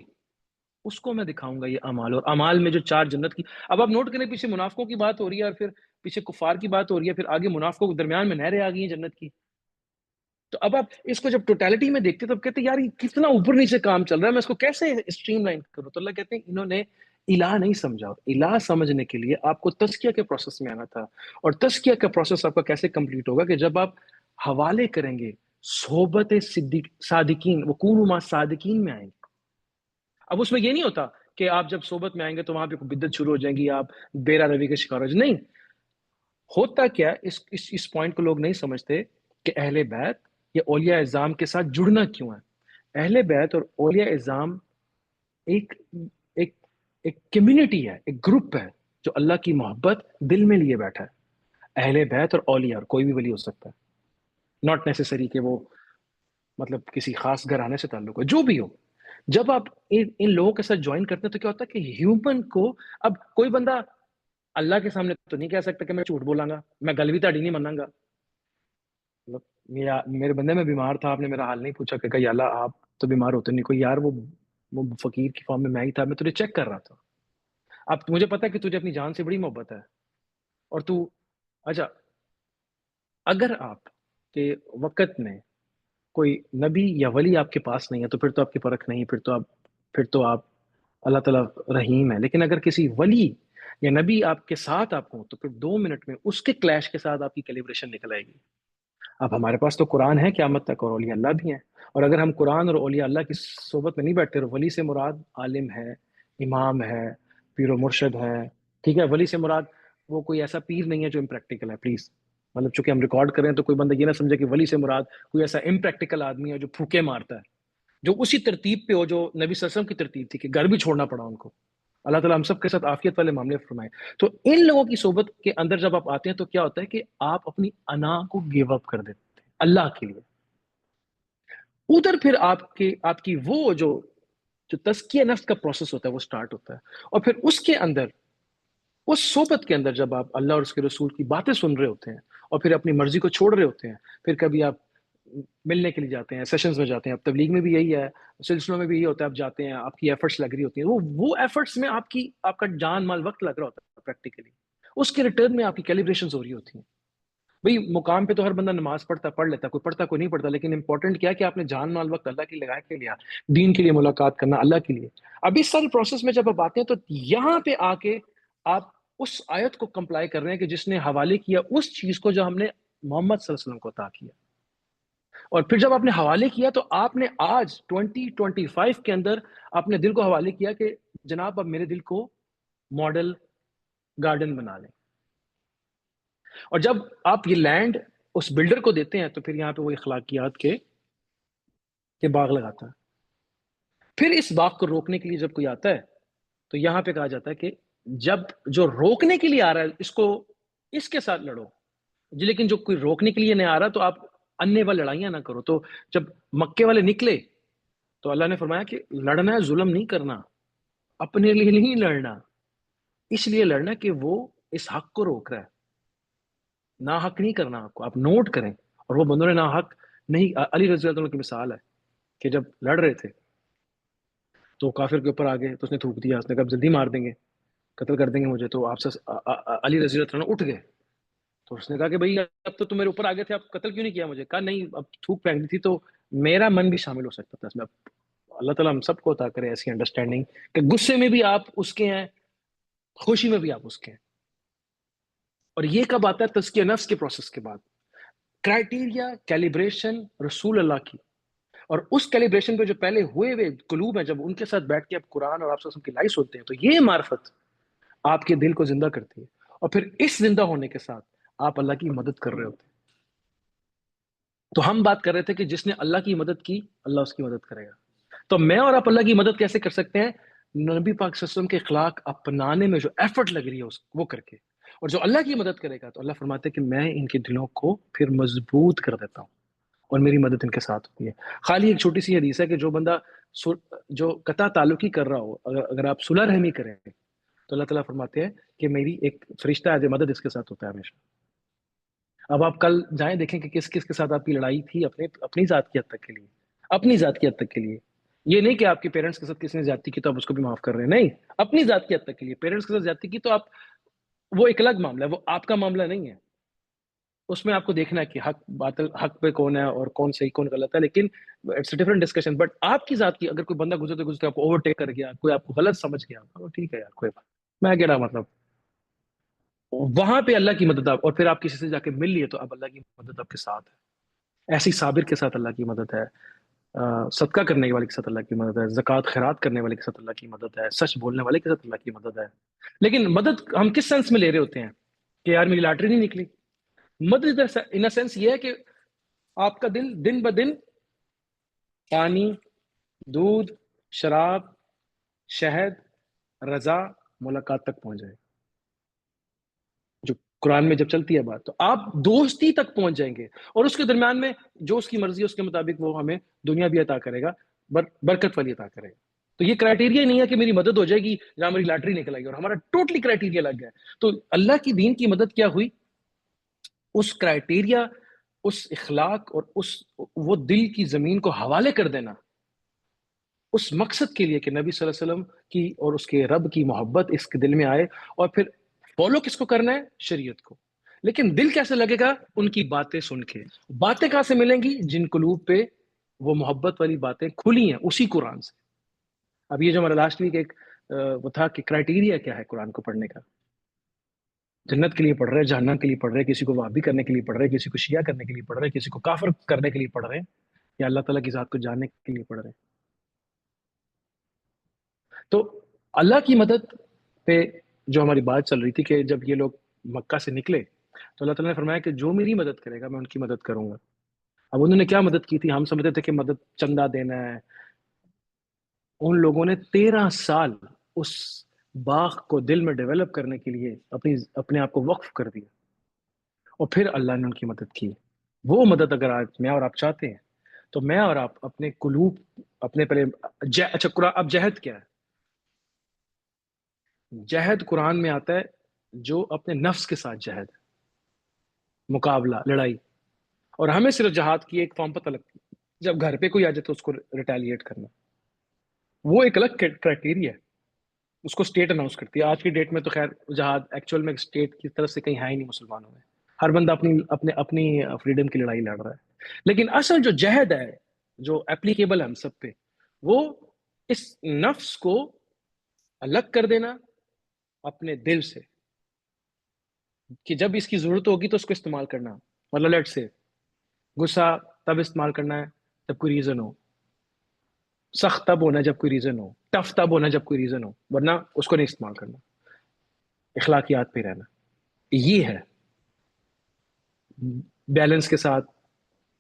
اس کو میں دکھاؤں گا یہ اعمال، اور اعمال میں جو 4 جنت کی، اب آپ نوٹ کریں پیچھے منافقوں کی بات ہو رہی ہے، اور پھر پیچھے کفار کی بات ہو رہی ہے، پھر آگے منافقوں کے درمیان میں نہریں آ گئی ہیں جنت کی۔ تو اب آپ اس کو جب ٹوٹالٹی میں دیکھتے تو کہتے ہیں یار یہ کتنا اوپر نیچے کام چل رہا ہے، میں اس کو کیسے اسٹریم لائن کروں؟ تو اللہ کہتے ہیں انہوں نے الہ نہیں سمجھا، اور الہ سمجھنے کے لیے آپ کو تزکیہ کے پروسیس میں آنا تھا، اور تزکیہ کا پروسیس آپ کا کیسے کمپلیٹ ہوگا کہ جب آپ حوالے کریں گے صحبت صادقین، وکونوا مع صادقین میں آئیں گے۔ اب اس میں یہ نہیں ہوتا کہ آپ جب صحبت میں آئیں گے تو وہاں پہ بدعت شروع ہو جائیں گی، آپ بیرا روی کے شکار ہو جائیں، نہیں ہوتا کیا اس پوائنٹ کو لوگ نہیں سمجھتے کہ اہل بیت یا اولیاء اعظام کے ساتھ جڑنا کیوں ہے۔ اہل بیت اور اولیاء اعظام ایک ایک ایک کمیونٹی ہے، ایک گروپ ہے جو اللہ کی محبت دل میں لیے بیٹھا ہے۔ اہل بیت اور اولیاء، اور کوئی بھی ولی ہو سکتا ہے، ناٹ نیسیسری کہ وہ مطلب کسی خاص گھرانے سے تعلق ہے، جو بھی ہو۔ جب آپ ان لوگوں کے ساتھ جوائن کرتے ہیں تو کیا ہوتا ہے کہ ہیومن کو، اب کوئی بندہ اللہ کے سامنے تو نہیں کہہ سکتا کہ میں جھوٹ بولاں گا، میں گل بھی تہاڈی نہیں مناں گا، مطلب میرے بندے میں بیمار تھا، آپ نے میرا حال نہیں پوچھا کہ یا اللہ آپ تو بیمار ہوتے نہیں کوئی، یار وہ فقیر کی فارم میں ہی تھا، میں تجھے چیک کر رہا تھا، اب مجھے پتا ہے کہ تجھے اپنی جان سے بڑی محبت ہے، اور تو اچھا اگر آپ کے وقت میں کوئی نبی یا ولی آپ کے پاس نہیں ہے تو پھر تو آپ کی پرکھ نہیں، پھر تو آپ اللہ تعالیٰ رحیم ہے، لیکن اگر کسی ولی یا نبی آپ کے ساتھ آپ ہوں تو پھر 2 منٹ میں اس کے کلیش کے ساتھ آپ کی کیلیبریشن نکل آئے گی۔ اب ہمارے پاس تو قرآن ہے قیامت تک، اور اولیاء اللہ بھی ہیں، اور اگر ہم قرآن اور اولیاء اللہ کی صحبت میں نہیں بیٹھتے، اور ولی سے مراد عالم ہے، امام ہے، پیر و مرشد ہے، ٹھیک ہے، ولی سے مراد وہ کوئی ایسا پیر نہیں ہے جو امپریکٹیکل ہے، پلیز، مطلب چونکہ ہم ریکارڈ کریں تو کوئی بندہ یہ نہ سمجھے کہ ولی سے مراد کوئی ایسا امپریکٹیکل آدمی ہے جو پھوکے مارتا ہے، جو اسی ترتیب پہ ہو جو نبی صلی اللہ علیہ وسلم کی ترتیب تھی کہ گھر بھی چھوڑنا پڑا ان کو۔ اللہ تعالیٰ ہم سب کے ساتھ عافیت والے معاملے فرمائے۔ تو ان لوگوں کی صحبت کے اندر جب آپ آتے ہیں تو کیا ہوتا ہے کہ آپ اپنی انا کو گیو اپ کر دیتے ہیں اللہ کے لیے، ادھر پھر آپ کی وہ جو تزکیہ نفس کا پروسیس ہوتا ہے وہ سٹارٹ ہوتا ہے، اور پھر اس کے اندر، اس صحبت کے اندر جب آپ اللہ اور اس کے رسول کی باتیں سن رہے ہوتے ہیں اور پھر اپنی مرضی کو چھوڑ رہے ہوتے ہیں، پھر کبھی آپ ملنے کے لیے جاتے ہیں، سیشنز میں جاتے ہیں. اب تبلیغ میں بھی یہی ہے، سلسلوں میں بھی یہی ہوتا ہے. آپ جاتے ہیں، آپ کی ایفرٹس لگ رہی ہوتی ہیں، وہ ایفرٹس میں آپ کا جان مال وقت لگ رہا ہوتا ہے پریکٹیکلی. اس کے ریٹرن میں آپ کی کیلیبریشنز ہو رہی ہوتی ہیں. بھئی مقام پہ تو ہر بندہ نماز پڑھ لیتا ہے، کوئی پڑھتا کوئی نہیں پڑھتا، لیکن امپورٹنٹ کیا ہے کہ آپ نے جان مال وقت اللہ کے لگایا کے لیا، دین کے لیے ملاقات کرنا اللہ کے لیے. اب اس سارے پروسیس میں جب آپ آتے ہیں تو یہاں پہ آ کے آپ اس آیت کو کمپلائی کر رہے ہیں کہ جس نے حوالے کیا اس چیز کو جو ہم نے محمد صلی اللہ علیہ وسلم کو عطا کیا. اور پھر جب آپ نے حوالے کیا تو آپ نے آج 2025 کے اندر اپنے دل کو حوالے کیا کہ جناب اب میرے دل کو ماڈل گارڈن بنا لیں. اور جب آپ یہ لینڈ اس بلڈر کو دیتے ہیں تو پھر یہاں پہ وہ اخلاقیات کے باغ لگاتا ہے. پھر اس باغ کو روکنے کے لیے جب کوئی آتا ہے تو یہاں پہ کہا جاتا ہے کہ جب جو روکنے کے لیے آ رہا ہے اس کے ساتھ لڑو جی، لیکن جو کوئی روکنے کے لیے نہیں آ رہا تو آپ انے والی لڑائیاں نہ کرو. تو جب مکے والے نکلے تو اللہ نے فرمایا کہ لڑنا ہے، ظلم نہیں کرنا، اپنے لیے نہیں لڑنا، اس لیے لڑنا کہ وہ اس حق کو روک رہا ہے. نا حق نہیں کرنا آپ کو، آپ نوٹ کریں. اور وہ بندوں نے نا حق نہیں. علی رضی اللہ عنہ کی مثال ہے کہ جب لڑ رہے تھے تو کافر کے اوپر آگے تو اس نے تھوک دیا، اس نے کہا جلدی مار دیں گے، قتل کر دیں گے مجھے. تو آپ سے علی رضی اللہ عنہ اٹھ گئے تو اس نے کہا کہ بھئی اب تو تم میرے اوپر آگے تھے، اب قتل کیوں نہیں کیا مجھے؟ کہا نہیں، اب تھوک پھینکنی تھی تو میرا من بھی شامل ہو سکتا تھا اس میں. اللہ تعالیٰ ہم سب کو عطا کرے ایسی انڈرسٹینڈنگ کہ غصے میں بھی آپ اس کے ہیں، خوشی میں بھی آپ اس کے ہیں. اور یہ کب آتا ہے؟ تزکیہ نفس کے پروسیس کے بعد. کرائٹیریا کیلیبریشن رسول اللہ کی، اور اس کیلیبریشن پہ جو پہلے ہوئے قلوب ہیں، جب ان کے ساتھ بیٹھ کے آپ قرآن اور آپ سے کی لائف سنتے ہیں تو یہ معرفت آپ کے دل کو زندہ کرتی ہے. اور پھر اس زندہ ہونے کے ساتھ آپ اللہ کی مدد کر رہے ہوتے ہیں. تو ہم بات کر رہے تھے کہ جس نے اللہ کی مدد کی اللہ اس کی مدد کرے گا. تو میں اور آپ اللہ کی مدد کیسے کر سکتے ہیں؟ نبی پاک صلی اللہ علیہ وسلم کے اخلاق اپنانے میں جو ایفرٹ لگ رہی ہے وہ کر کے. اور جو اللہ کی مدد کرے گا تو اللہ فرماتے ہیں کہ میں ان کے دلوں کو پھر مضبوط کر دیتا ہوں اور میری مدد ان کے ساتھ ہوتی ہے. خالی ایک چھوٹی سی حدیث ہے کہ جو بندہ جو قطع تعلقی کر رہا ہو، اگر آپ صلح رحمی کریں تو اللہ تعالیٰ فرماتے ہیں کہ میری ایک فرشتہ ہے جو مدد اس کے ساتھ ہوتا ہے ہمیشہ. اب آپ کل جائیں دیکھیں کہ کس کس کے ساتھ آپ کی لڑائی تھی اپنی ذات کی حد تک کے لیے، اپنی ذات کی حد تک کے لیے. یہ نہیں کہ آپ کے پیرنٹس کے ساتھ کسی نے زیادتی کی تو آپ اس کو بھی معاف کر رہے ہیں، نہیں، اپنی ذات کی حد تک کے لیے. پیرنٹس کے ساتھ زیادتی کی تو آپ، وہ ایک الگ معاملہ ہے، وہ آپ کا معاملہ نہیں ہے. اس میں آپ کو دیکھنا ہے کہ حق پہ کون ہے اور کون صحیح کون غلط ہے، لیکن it's a different discussion. But آپ کی ذات کی اگر کوئی بندہ گزرتے گزرتے آپ کو اوورٹیک کر گیا، کوئی آپ کو غلط سمجھ گیا، تو ٹھیک ہے یار، کوئی بات، میں کہہ رہا مطلب وہاں پہ اللہ کی مدد آپ، اور پھر آپ کسی سے جا کے مل لیے تو اب اللہ کی مدد آپ کے ساتھ ہے. ایسی صابر کے ساتھ اللہ کی مدد ہے، صدقہ کرنے والے کے ساتھ اللہ کی مدد ہے، زکوٰۃ خیرات کرنے والے کے ساتھ اللہ کی مدد ہے، سچ بولنے والے کے ساتھ اللہ کی مدد ہے. لیکن مدد ہم کس سینس میں لے رہے ہوتے ہیں کہ یار میری لاٹری نہیں نکلی؟ مدد ان سینس یہ ہے کہ آپ کا دل دن بدن پانی، دودھ، شراب، شہد، رضا، ملاقات تک پہنچ جائے. جو قرآن میں جب چلتی ہے بات تو آپ دوستی تک پہنچ جائیں گے، اور اس کے درمیان میں جو اس کی مرضی ہے اس کے مطابق وہ ہمیں دنیا بھی عطا کرے گا، برکت والی عطا کرے گا. تو یہ کرائٹیریا ہی نہیں ہے کہ میری مدد ہو جائے گی جہاں میری لاٹری نکل آئے گی، اور ہمارا ٹوٹلی کرائٹیریا لگ گیا. تو اللہ کی دین کی مدد کیا ہوئی؟ اس کرائٹیریا، اس اخلاق اور وہ دل کی زمین کو حوالے کر دینا اس مقصد کے لیے کہ نبی صلی اللہ علیہ وسلم کی اور اس کے رب کی محبت اس کے دل میں آئے. اور پھر فالو کس کو کرنا ہے؟ شریعت کو. لیکن دل کیسے لگے گا؟ ان کی باتیں سن کے. باتیں کہاں سے ملیں گی؟ جن قلوب پہ وہ محبت والی باتیں کھلی ہیں اسی قرآن سے. اب یہ جو ہمارا لاسٹ ویک ایک وہ تھا کہ کرائٹیریا کیا ہے قرآن کو پڑھنے کا. جنت کے لیے پڑھ رہے ہیں، جہنم کے لیے پڑھ رہے ہیں، کسی کو وہابی کرنے کے لیے پڑھ رہے ہیں، کسی کو شیعہ کرنے کے لیے پڑھ رہے ہیں، کسی کو کافر کرنے کے لیے پڑھ رہے ہیں، یا اللہ تعالیٰ کی ذات کو جاننے کے لیے پڑھ رہے ہیں. تو اللہ کی مدد پہ جو ہماری بات چل رہی تھی کہ جب یہ لوگ مکہ سے نکلے تو اللہ تعالیٰ نے فرمایا کہ جو میری مدد کرے گا میں ان کی مدد کروں گا. اب انہوں نے کیا مدد کی تھی؟ ہم سمجھتے تھے کہ مدد چندہ دینا ہے. ان لوگوں نے 13 سال اس باغ کو دل میں ڈیولپ کرنے کے لیے اپنے آپ کو وقف کر دیا، اور پھر اللہ نے ان کی مدد کی. وہ مدد اگر آج میں اور آپ چاہتے ہیں تو میں اور آپ اپنے قلوب، اپنے پہلے اچھا قرآن، اب جہد کیا ہے؟ جہد قرآن میں آتا ہے جو اپنے نفس کے ساتھ جہد، مقابلہ، لڑائی. اور ہمیں صرف جہاد کی ایک فارم پتہ لگتی ہے، جب گھر پہ کوئی آ جائے تو اس کو ریٹیلیٹ کرنا، وہ ایک الگ کرائٹیریا ہے، اس کو اسٹیٹ اناؤنس کرتی ہے۔ آج کی ڈیٹ میں تو خیر جہاد ایکچوئل میں اسٹیٹ کی طرف سے کہیں ہے ہی نہیں مسلمانوں میں، ہر بندہ اپنی فریڈم کی لڑائی لڑ رہا ہے، لیکن اصل جو جہد ہے، جو اپلیکیبل ہے ہم سب پہ، وہ اس نفس کو الگ کر دینا اپنے دل سے، کہ جب اس کی ضرورت ہوگی تو اس کو استعمال کرنا۔ مطلب لیٹ سے غصہ تب استعمال کرنا ہے جب کوئی ریزن ہو، سخت تب ہونا ہے جب کوئی ریزن ہو، ٹف تب ہونا ہے جب کوئی ریزن ہو، ورنہ اس کو نہیں استعمال کرنا، اخلاقیات پہ رہنا۔ یہ ہے بیلنس کے ساتھ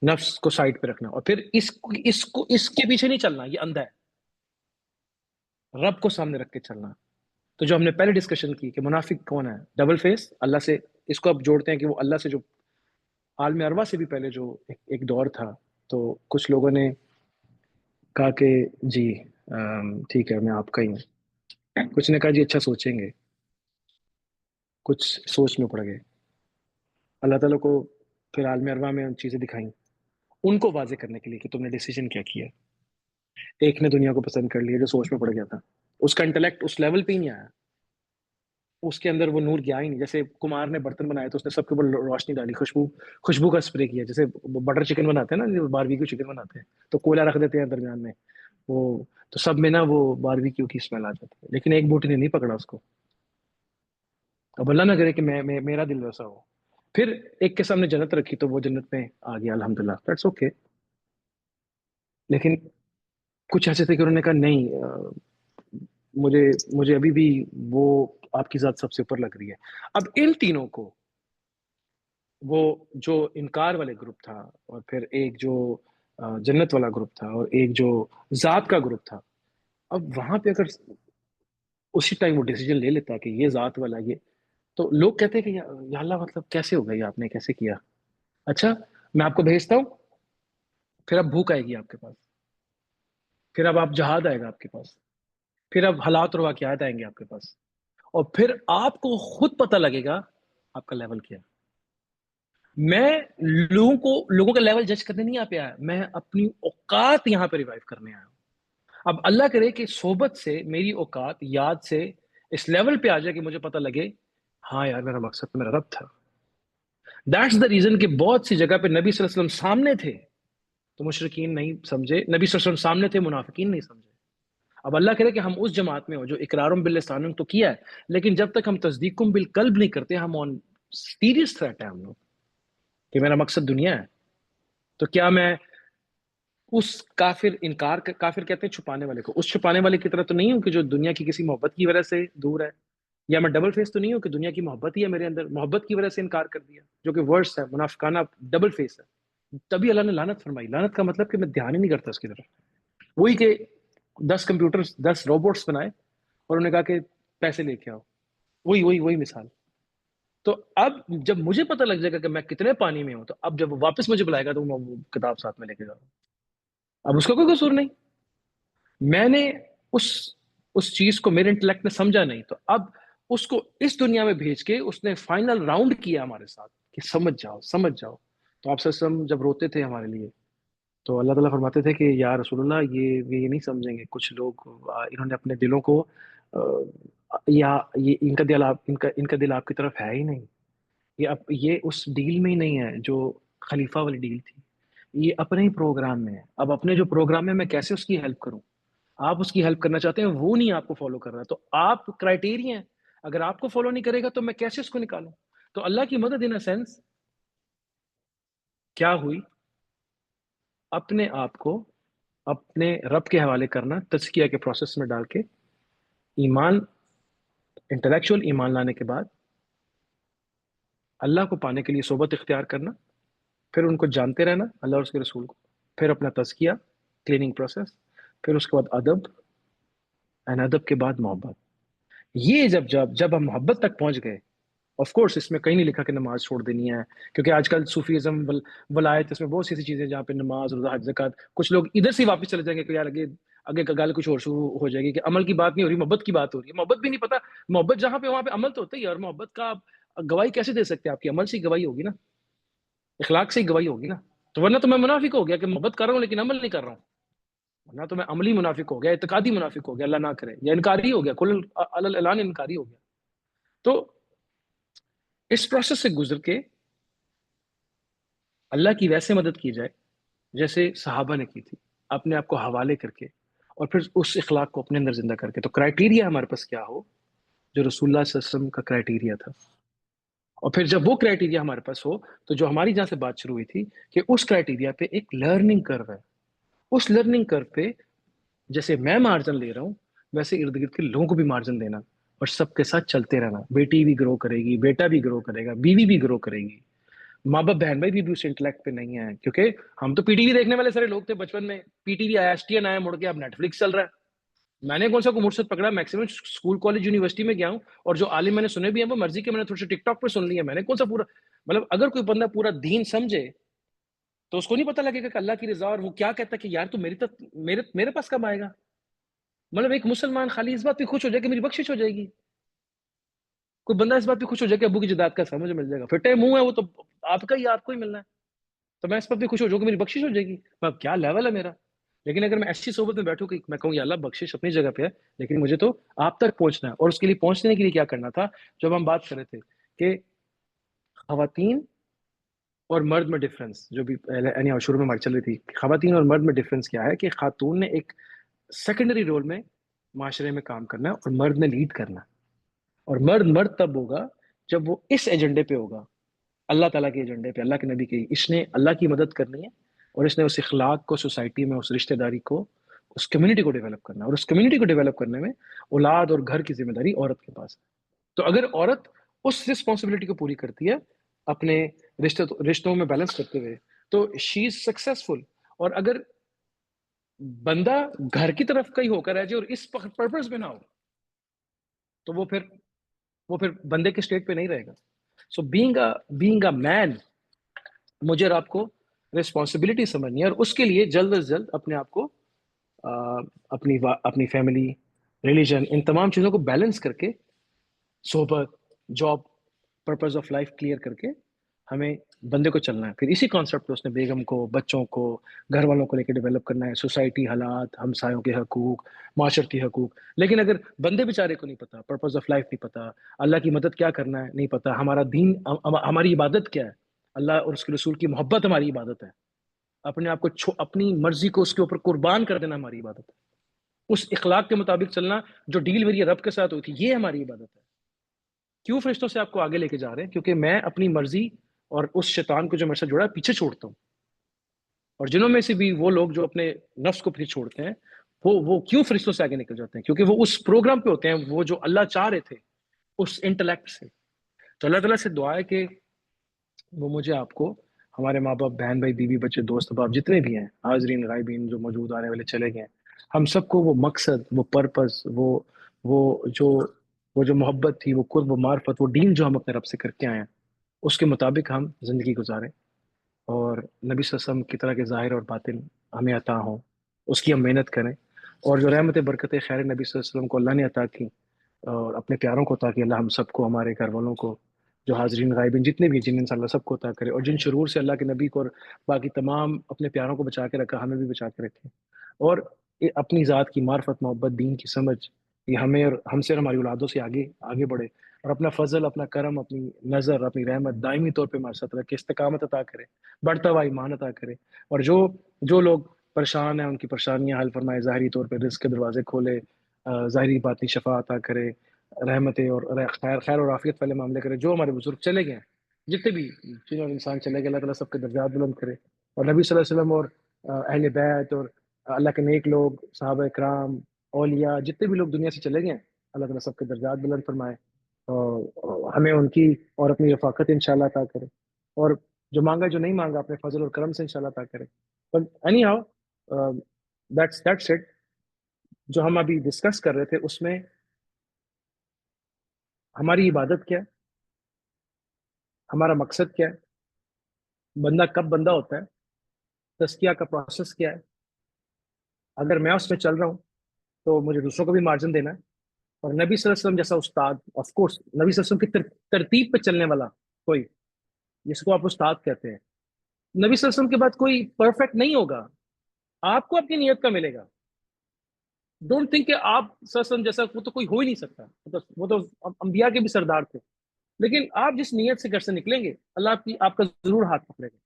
نفس کو سائڈ پہ رکھنا، اور پھر اس کے پیچھے نہیں چلنا، یہ اندھا ہے، رب کو سامنے رکھ کے چلنا۔ تو جو ہم نے پہلے ڈسکشن کی کہ منافق کون ہے، ڈبل فیس، اللہ سے، اس کو اب جوڑتے ہیں کہ وہ اللہ سے جو عالم اروا سے بھی پہلے جو ایک دور تھا، تو کچھ لوگوں نے کہا کہ جی ٹھیک ہے میں آپ کا ہی ہوں، کچھ نے کہا جی اچھا سوچیں گے، کچھ سوچ میں پڑ گئے، اللہ تعالیٰ کو پھر عالم اروا میں ان چیزیں دکھائیں ان کو واضح کرنے کے لیے کہ تم نے ڈیسیجن کیا کیا۔ ایک نے دنیا کو پسند کر لیا جو سوچ میں پڑ گیا تھا، اس کا انٹلیکٹ اس لیول پہ ہی نہیں آیا، اس کے اندر وہ نور گیا ہی نہیں۔ جیسے کمار نے برتن بنایا تو اس نے سب کے اوپر روشنی ڈالی، خوشبو کا اسپرے کیا، جیسے بٹر چکن بناتے ہیں نا، باربیکیو چکن بناتے ہیں تو کوئلہ رکھ دیتے ہیں درمیان میں، وہ تو سب میں نا وہ باربیکیو کی اسمیل آ جاتی ہے، لیکن ایک بوٹی نے نہیں پکڑا اس کو۔ اب اللہ نہ کرے کہ میرا دل ویسا ہو۔ پھر ایک کے سامنے جنت رکھی تو وہ جنت میں آ گیا، الحمدللہ، دیٹس اوکے۔ لیکن کچھ ایسے تھے کہ انہوں نے کہا نہیں، مجھے ابھی بھی وہ آپ کی ذات سب سے اوپر لگ رہی ہے۔ اب ان تینوں کو، وہ جو انکار والے گروپ تھا، اور پھر ایک جو جنت والا گروپ تھا، اور ایک جو ذات کا گروپ تھا، اب وہاں پہ اگر اسی ٹائم وہ ڈیسیجن لے لیتا کہ یہ ذات والا یہ، تو لوگ کہتے ہیں کہ یا اللہ مطلب کیسے ہو گیا، یہ آپ نے کیسے کیا؟ اچھا میں آپ کو بھیجتا ہوں، پھر اب بھوک آئے گی آپ کے پاس، پھر اب آپ جہاد آئے گا آپ کے پاس، پھر اب حالات اور واقعات آئیں گے آپ کے پاس، اور پھر آپ کو خود پتہ لگے گا آپ کا لیول کیا ہے۔ میں لوگوں کا لیول جج کرنے نہیں آ پہ آیا، میں اپنی اوقات یہاں پہ ریوائیو کرنے آیا ہوں۔ اب اللہ کرے کہ صحبت سے میری اوقات یاد سے اس لیول پہ آ جائے کہ مجھے پتہ لگے ہاں یار میرا مقصد تو میرا رب تھا۔ دیٹس دا ریزن کہ بہت سی جگہ پہ نبی صلی اللہ علیہ وسلم سامنے تھے تو مشرکین نہیں سمجھے، نبی صلی اللہ علیہ وسلم سامنے تھے منافقین نہیں سمجھے۔ اب اللہ کرے کہ ہم اس جماعت میں ہو جو اقرارم باللسان تو کیا ہے، لیکن جب تک ہم تصدیقم بالقلب نہیں کرتے، ہم آن سیریس تھریٹ ہے ہم لوگ کہ میرا مقصد دنیا ہے۔ تو کیا میں اس کافر کہتے ہیں چھپانے والے کو، اس چھپانے والے کی طرح تو نہیں ہوں کہ جو دنیا کی کسی محبت کی وجہ سے دور ہے، یا میں ڈبل فیس تو نہیں ہوں کہ دنیا کی محبت ہی ہے میرے اندر، محبت کی وجہ سے انکار کر دیا، جو کہ ورس ہے، منافقانہ ڈبل فیس ہے۔ تبھی اللہ نے لعنت فرمائی۔ لعنت کا مطلب کہ میں دھیان ہی نہیں کرتا اس کی طرف، وہی کہ 10 کمپیوٹر 10 روبوٹس بنائے اور انہوں نے کہا کہ پیسے لے کے آؤ، وہی مثال۔ تو اب جب مجھے پتہ لگ جائے گا کہ میں کتنے پانی میں ہوں، تو اب جب وہ واپس مجھے بلائے گا تو میں وہ کتاب ساتھ میں لے کے جاؤں، اب اس کا کوئی قصور نہیں، میں نے اس چیز کو میرے انٹلیکٹ نے سمجھا نہیں، تو اب اس کو اس دنیا میں بھیج کے اس نے فائنل راؤنڈ کیا ہمارے ساتھ کہ سمجھ جاؤ سمجھ جاؤ۔ تو آپ صلی اللہ علیہ وسلم جب روتے تھے ہمارے لیے تو اللہ تعالیٰ فرماتے تھے کہ یا رسول اللہ یہ نہیں سمجھیں گے کچھ لوگ، انہوں نے اپنے دلوں کو یا یہ ان کا دل آپ کی طرف ہے ہی نہیں، یہ اس ڈیل میں ہی نہیں ہے جو خلیفہ والی ڈیل تھی، یہ اپنے ہی پروگرام میں ہے۔ اب اپنے جو پروگرام میں کیسے اس کی ہیلپ کروں؟ آپ اس کی ہیلپ کرنا چاہتے ہیں، وہ نہیں آپ کو فالو کر رہا، تو آپ کرائٹیریا ہیں، اگر آپ کو فالو نہیں کرے گا تو میں کیسے اس کو نکالوں؟ تو اللہ کی مدد ان سینس کیا ہوئی؟ اپنے آپ کو اپنے رب کے حوالے کرنا، تزکیہ کے پروسیس میں ڈال کے، ایمان، انٹلیکچوئل ایمان لانے کے بعد اللہ کو پانے کے لیے صحبت اختیار کرنا، پھر ان کو جانتے رہنا اللہ اور اس کے رسول کو، پھر اپنا تزکیہ، کلیننگ پروسیس، پھر اس کے بعد ادب، ادب کے بعد محبت۔ یہ جب ہم محبت تک پہنچ گئے، آف کورس اس میں کہیں نہیں لکھا کہ نماز چھوڑ دینی ہے، کیونکہ آج کل صوفیزم ولایت، اس میں بہت سی ایسی چیزیں جہاں پہ نماز، روزہ، حج، زکات، کچھ لوگ ادھر سے واپس چلے جائیں گے کہ یار آگے کا گال کچھ اور شروع ہو جائے گی کہ عمل کی بات نہیں ہو رہی، محبت کی بات ہو رہی ہے۔ محبت بھی نہیں پتا، محبت جہاں پہ وہاں پہ عمل تو ہوتا ہی ہے، اور محبت کا آپ گواہی کیسے دے سکتے ہیں؟ آپ کی عمل سے گواہی ہوگی نا۔ اخلاق سے ہی گواہی ہوگی نا. تو ورنہ تو میں منافق ہو گیا کہ محبت کر رہا ہوں لیکن عمل نہیں کر رہا ہوں. ورنہ تو میں عملی منافق ہو گیا, اعتقادی منافق ہو گیا, اللہ نہ کرے, یا انکاری ہو گیا, کل اعلان انکاری ہو گیا. تو اس پروسیس سے گزر کے اللہ کی ویسے مدد کی جائے جیسے صحابہ نے کی تھی, اپنے آپ کو حوالے کر کے, اور پھر اس اخلاق کو اپنے اندر زندہ کر کے. تو کرائٹیریا ہمارے پاس کیا ہو جو رسول اللہ صلی اللہ علیہ وسلم کا کرائٹیریا تھا. اور پھر جب وہ کرائٹیریا ہمارے پاس ہو تو جو ہماری جہاں سے بات شروع ہوئی تھی کہ اس کرائٹیریا پہ ایک لرننگ کرو ہے, اس لرننگ کرو پہ جیسے میں مارجن لے رہا ہوں ویسے ارد گرد کے لوگوں کو بھی مارجن دینا, اور سب کے ساتھ چلتے رہنا. بیٹی بھی گرو کرے گی, بیٹا بھی گرو کرے گا, بیوی بھی گرو کرے گی, ماں باپ بہن بھائی بھی اس انٹلیکٹ پہ نہیں ہیں. کیونکہ ہم تو پی ٹی وی دیکھنے والے سارے لوگ تھے بچپن میں, پی ٹی وی آیا, ایس ٹی این آیا, مڑ کے اب نیٹ فلکس چل رہا ہے. میں نے کون سا کو مرشد پکڑا, میکسیمم اسکول کالج یونیورسٹی میں گیا ہوں, اور جو عالم میں نے سنے بھی ہیں وہ مرضی کے, میں نے تھوڑے سے ٹک ٹاک پہ سن لیا. میں نے کون سا پورا, مطلب اگر کوئی بندہ پورا دین سمجھے تو اس کو نہیں پتا لگے گا کہ اللہ کی رضا, اور وہ کیا کہتا ہے کہ یار تو میرے پاس کب آئے گا. مطلب ایک مسلمان خالی اس بات پہ خوش ہو جائے کہ میری بخشش ہو جائے گی. کوئی بندہ اس بات پہ خوش ہو جائے کہ ابو کی جداد کا سمجھ مل جائے گا, پھٹے منہ ہے وہ تو آپ کا ہی, آپ کو ہی ملنا ہے. تو میں اس پر بھی خوش ہو جاؤں کہ میری بخشش ہو جائے گی. اب کیا لیول ہے میرا. لیکن اگر میں ایسی صحبت میں بیٹھوں کہ میں کہوں یا اللہ بخشش اپنی جگہ پہ ہے, لیکن مجھے تو آپ تک پہنچنا ہے, اور اس کے لیے پہنچنے کے لیے کیا کرنا تھا, جب ہم بات کر رہے تھے کہ خواتین اور مرد میں ڈفرنس, جو بھی پہلے شروع میں ہماری چل رہی تھی, خواتین اور مرد میں ڈفرنس کیا ہے کہ خاتون نے ایک سیکنڈری رول میں معاشرے میں کام کرنا ہے, اور مرد نے لیڈ کرنا ہے. اور مرد تب ہوگا جب وہ اس ایجنڈے پہ ہوگا, اللہ تعالیٰ کے ایجنڈے پہ, اللہ کے نبی کے, اس نے اللہ کی مدد کرنی ہے, اور اس نے اس اخلاق کو سوسائٹی میں, اس رشتہ داری کو, اس کمیونٹی کو ڈیولپ کرنا ہے. اور اس کمیونٹی کو ڈیولپ کرنے میں اولاد اور گھر کی ذمہ داری عورت کے پاس ہے. تو اگر عورت اس رسپانسبلٹی کو پوری کرتی ہے اپنے رشتوں میں بیلنس کرتے ہوئے, تو شی از سکسیسفل. اور اگر بندہ گھر کی طرف کہیں ہو کر رہ جائے اور اس پرپز میں نہ ہو, تو وہ پھر بندے کے اسٹیٹ پہ نہیں رہے گا. سو بینگ اے مین, مجھے اور آپ کو ریسپانسبلٹی سمجھنی ہے, اور اس کے لیے جلد از جلد اپنے آپ کو اپنی فیملی, ریلیجن, ان تمام چیزوں کو بیلنس کر کے, صحبت, job, purpose of life clear کر کے ہمیں بندے کو چلنا ہے. پھر اسی کانسیپٹ پہ اس نے بیگم کو, بچوں کو, گھر والوں کو لے کے ڈیولپ کرنا ہے, سوسائٹی, حالات, ہمسایوں کے حقوق, معاشرتی حقوق. لیکن اگر بندے بیچارے کو نہیں پتا, پرپز آف لائف نہیں پتا, اللہ کی مدد کیا کرنا ہے نہیں پتا, ہمارا دین, ہماری عبادت کیا ہے, اللہ اور اس کے رسول کی محبت ہماری عبادت ہے, اپنے آپ کو اپنی مرضی کو اس کے اوپر قربان کر دینا ہماری عبادت ہے, اس اخلاق کے مطابق چلنا جو ڈیل میری رب کے ساتھ ہوئی تھی, یہ ہماری عبادت ہے. کیوں فرشتوں سے آپ کو آگے لے کے جا رہے ہیں؟ کیونکہ میں اپنی مرضی اور اس شیطان کو جو میرے سے جڑا ہے پیچھے چھوڑتا ہوں. اور جنہوں میں سے بھی وہ لوگ جو اپنے نفس کو پیچھے چھوڑتے ہیں, وہ کیوں فرشتوں سے آگے نکل جاتے ہیں؟ کیونکہ وہ اس پروگرام پہ ہوتے ہیں, وہ جو اللہ چاہ رہے تھے اس انٹلیکٹ سے. تو اللہ تعالیٰ سے دعا ہے کہ وہ مجھے, آپ کو, ہمارے ماں باپ, بہن بھائی, بیوی بچے, دوست باپ جتنے بھی ہیں, حاضرین غائبین, جو موجود, آنے والے, چلے گئے, ہم سب کو وہ مقصد, وہ پرپس, وہ جو محبت تھی, وہ قرب و معرفت, وہ ڈیل جو ہم اپنے رب سے کر کے آئے ہیں, اس کے مطابق ہم زندگی گزاریں, اور نبی صلی اللہ علیہ وسلم کی طرح کے ظاہر اور باطن ہمیں عطا ہوں, اس کی ہم محنت کریں. اور جو رحمت برکت خیر نبی صلی اللہ علیہ وسلم کو اللہ نے عطا کی, اور اپنے پیاروں کو عطا کی, اللہ ہم سب کو, ہمارے گھر والوں کو, جو حاضرین غائبین جتنے بھی جن انشاء اللہ سب کو عطا کرے. اور جن شرور سے اللہ کے نبی کو اور باقی تمام اپنے پیاروں کو بچا کے رکھا, ہمیں بھی بچا کے رکھے. اور اپنی ذات کی معرفت, محبت, دین کی سمجھ, یہ ہمیں اور ہم سے اور ہماری اولادوں سے آگے بڑھے, اور اپنا فضل, اپنا کرم, اپنی نظر, اپنی رحمت دائمی طور پہ ہمارے ساتھ رکھے, استقامت عطا کرے, بڑھتا ہوا ایمان عطا کرے. اور جو لوگ پریشان ہیں ان کی پریشانیاں حل فرمائے, ظاہری طور پہ رزق کے دروازے کھولے, ظاہری باطنی شفا عطا کرے, رحمتیں اور خیر اور عافیت والے معاملے کرے. جو ہمارے بزرگ چلے گئے ہیں, جتنے بھی جن اور انسان چلے گئے, اللہ تعالیٰ سب کے درجات بلند کرے. اور نبی صلی اللہ علیہ وسلم اور اہل بیت اور اللہ کے نیک لوگ, صحابہ کرام, اولیاء, جتنے بھی لوگ دنیا سے چلے گئے ہیں, اللہ تعالیٰ سب کے درجات بلند فرمائے, اور ہمیں ان کی اور اپنی رفاقت انشاءاللہ عطا کرے. اور جو مانگا, جو نہیں مانگا, اپنے فضل اور کرم سے انشاءاللہ عطا کرے. But anyhow, that's it. جو ہم ابھی ڈسکس کر رہے تھے اس میں ہماری عبادت کیا ہے, ہمارا مقصد کیا ہے, بندہ کب بندہ ہوتا ہے, تزکیہ کا پروسیس کیا ہے. اگر میں اس میں چل رہا ہوں تو مجھے دوسروں کو بھی مارجن دینا ہے. اور نبی صلی اللہ علیہ وسلم جیسا استاد, آف کورس نبی صلی اللہ علیہ وسلم کی ترتیب پہ چلنے والا کوئی, جس کو آپ استاد کہتے ہیں, نبی صلی اللہ علیہ وسلم کے بعد کوئی پرفیکٹ نہیں ہوگا، آپ کو آپ کی نیت کا ملے گا. ڈونٹ تھنک کہ آپ صلی اللہ علیہ وسلم جیسا وہ تو کوئی ہو ہی نہیں سکتا، وہ تو انبیاء کے بھی سردار تھے. لیکن آپ جس نیت سے گھر سے نکلیں گے، اللہ آپ کا ضرور ہاتھ پکڑے گا.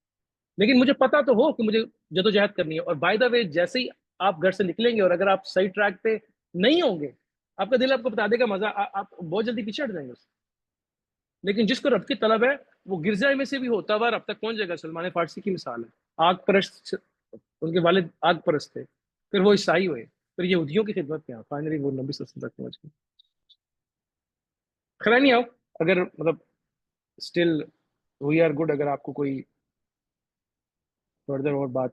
لیکن مجھے پتا تو ہو کہ مجھے جدوجہد کرنی ہے. اور بائی دا وے جیسے ہی آپ گھر سے نکلیں گے اور اگر آپ صحیح ٹریک پہ نہیں ہوں گے، آپ کا دل آپ کو بتا دے گا مزہ، آپ بہت جلدی پیچھے ہٹ جائیں گے اس سے. لیکن جس کو رب کی طلب ہے، وہ گرجا میں سے بھی ہوتا ہوا رب تک پہنچ جائے گا. سلمان فارسی کی مثال ہے، آگ پرست، ان کے والد آگ پرست تھے، پھر وہ عیسائی ہوئے، پھر یہودیوں کی خدمت میں فائنلی وہ نبی صلی اللہ علیہ وسلم تک پہنچ گئے. خیر نہیں آؤ، اگر مطلب اسٹل وی آر گڈ، اگر آپ کو کوئی فردر اور بات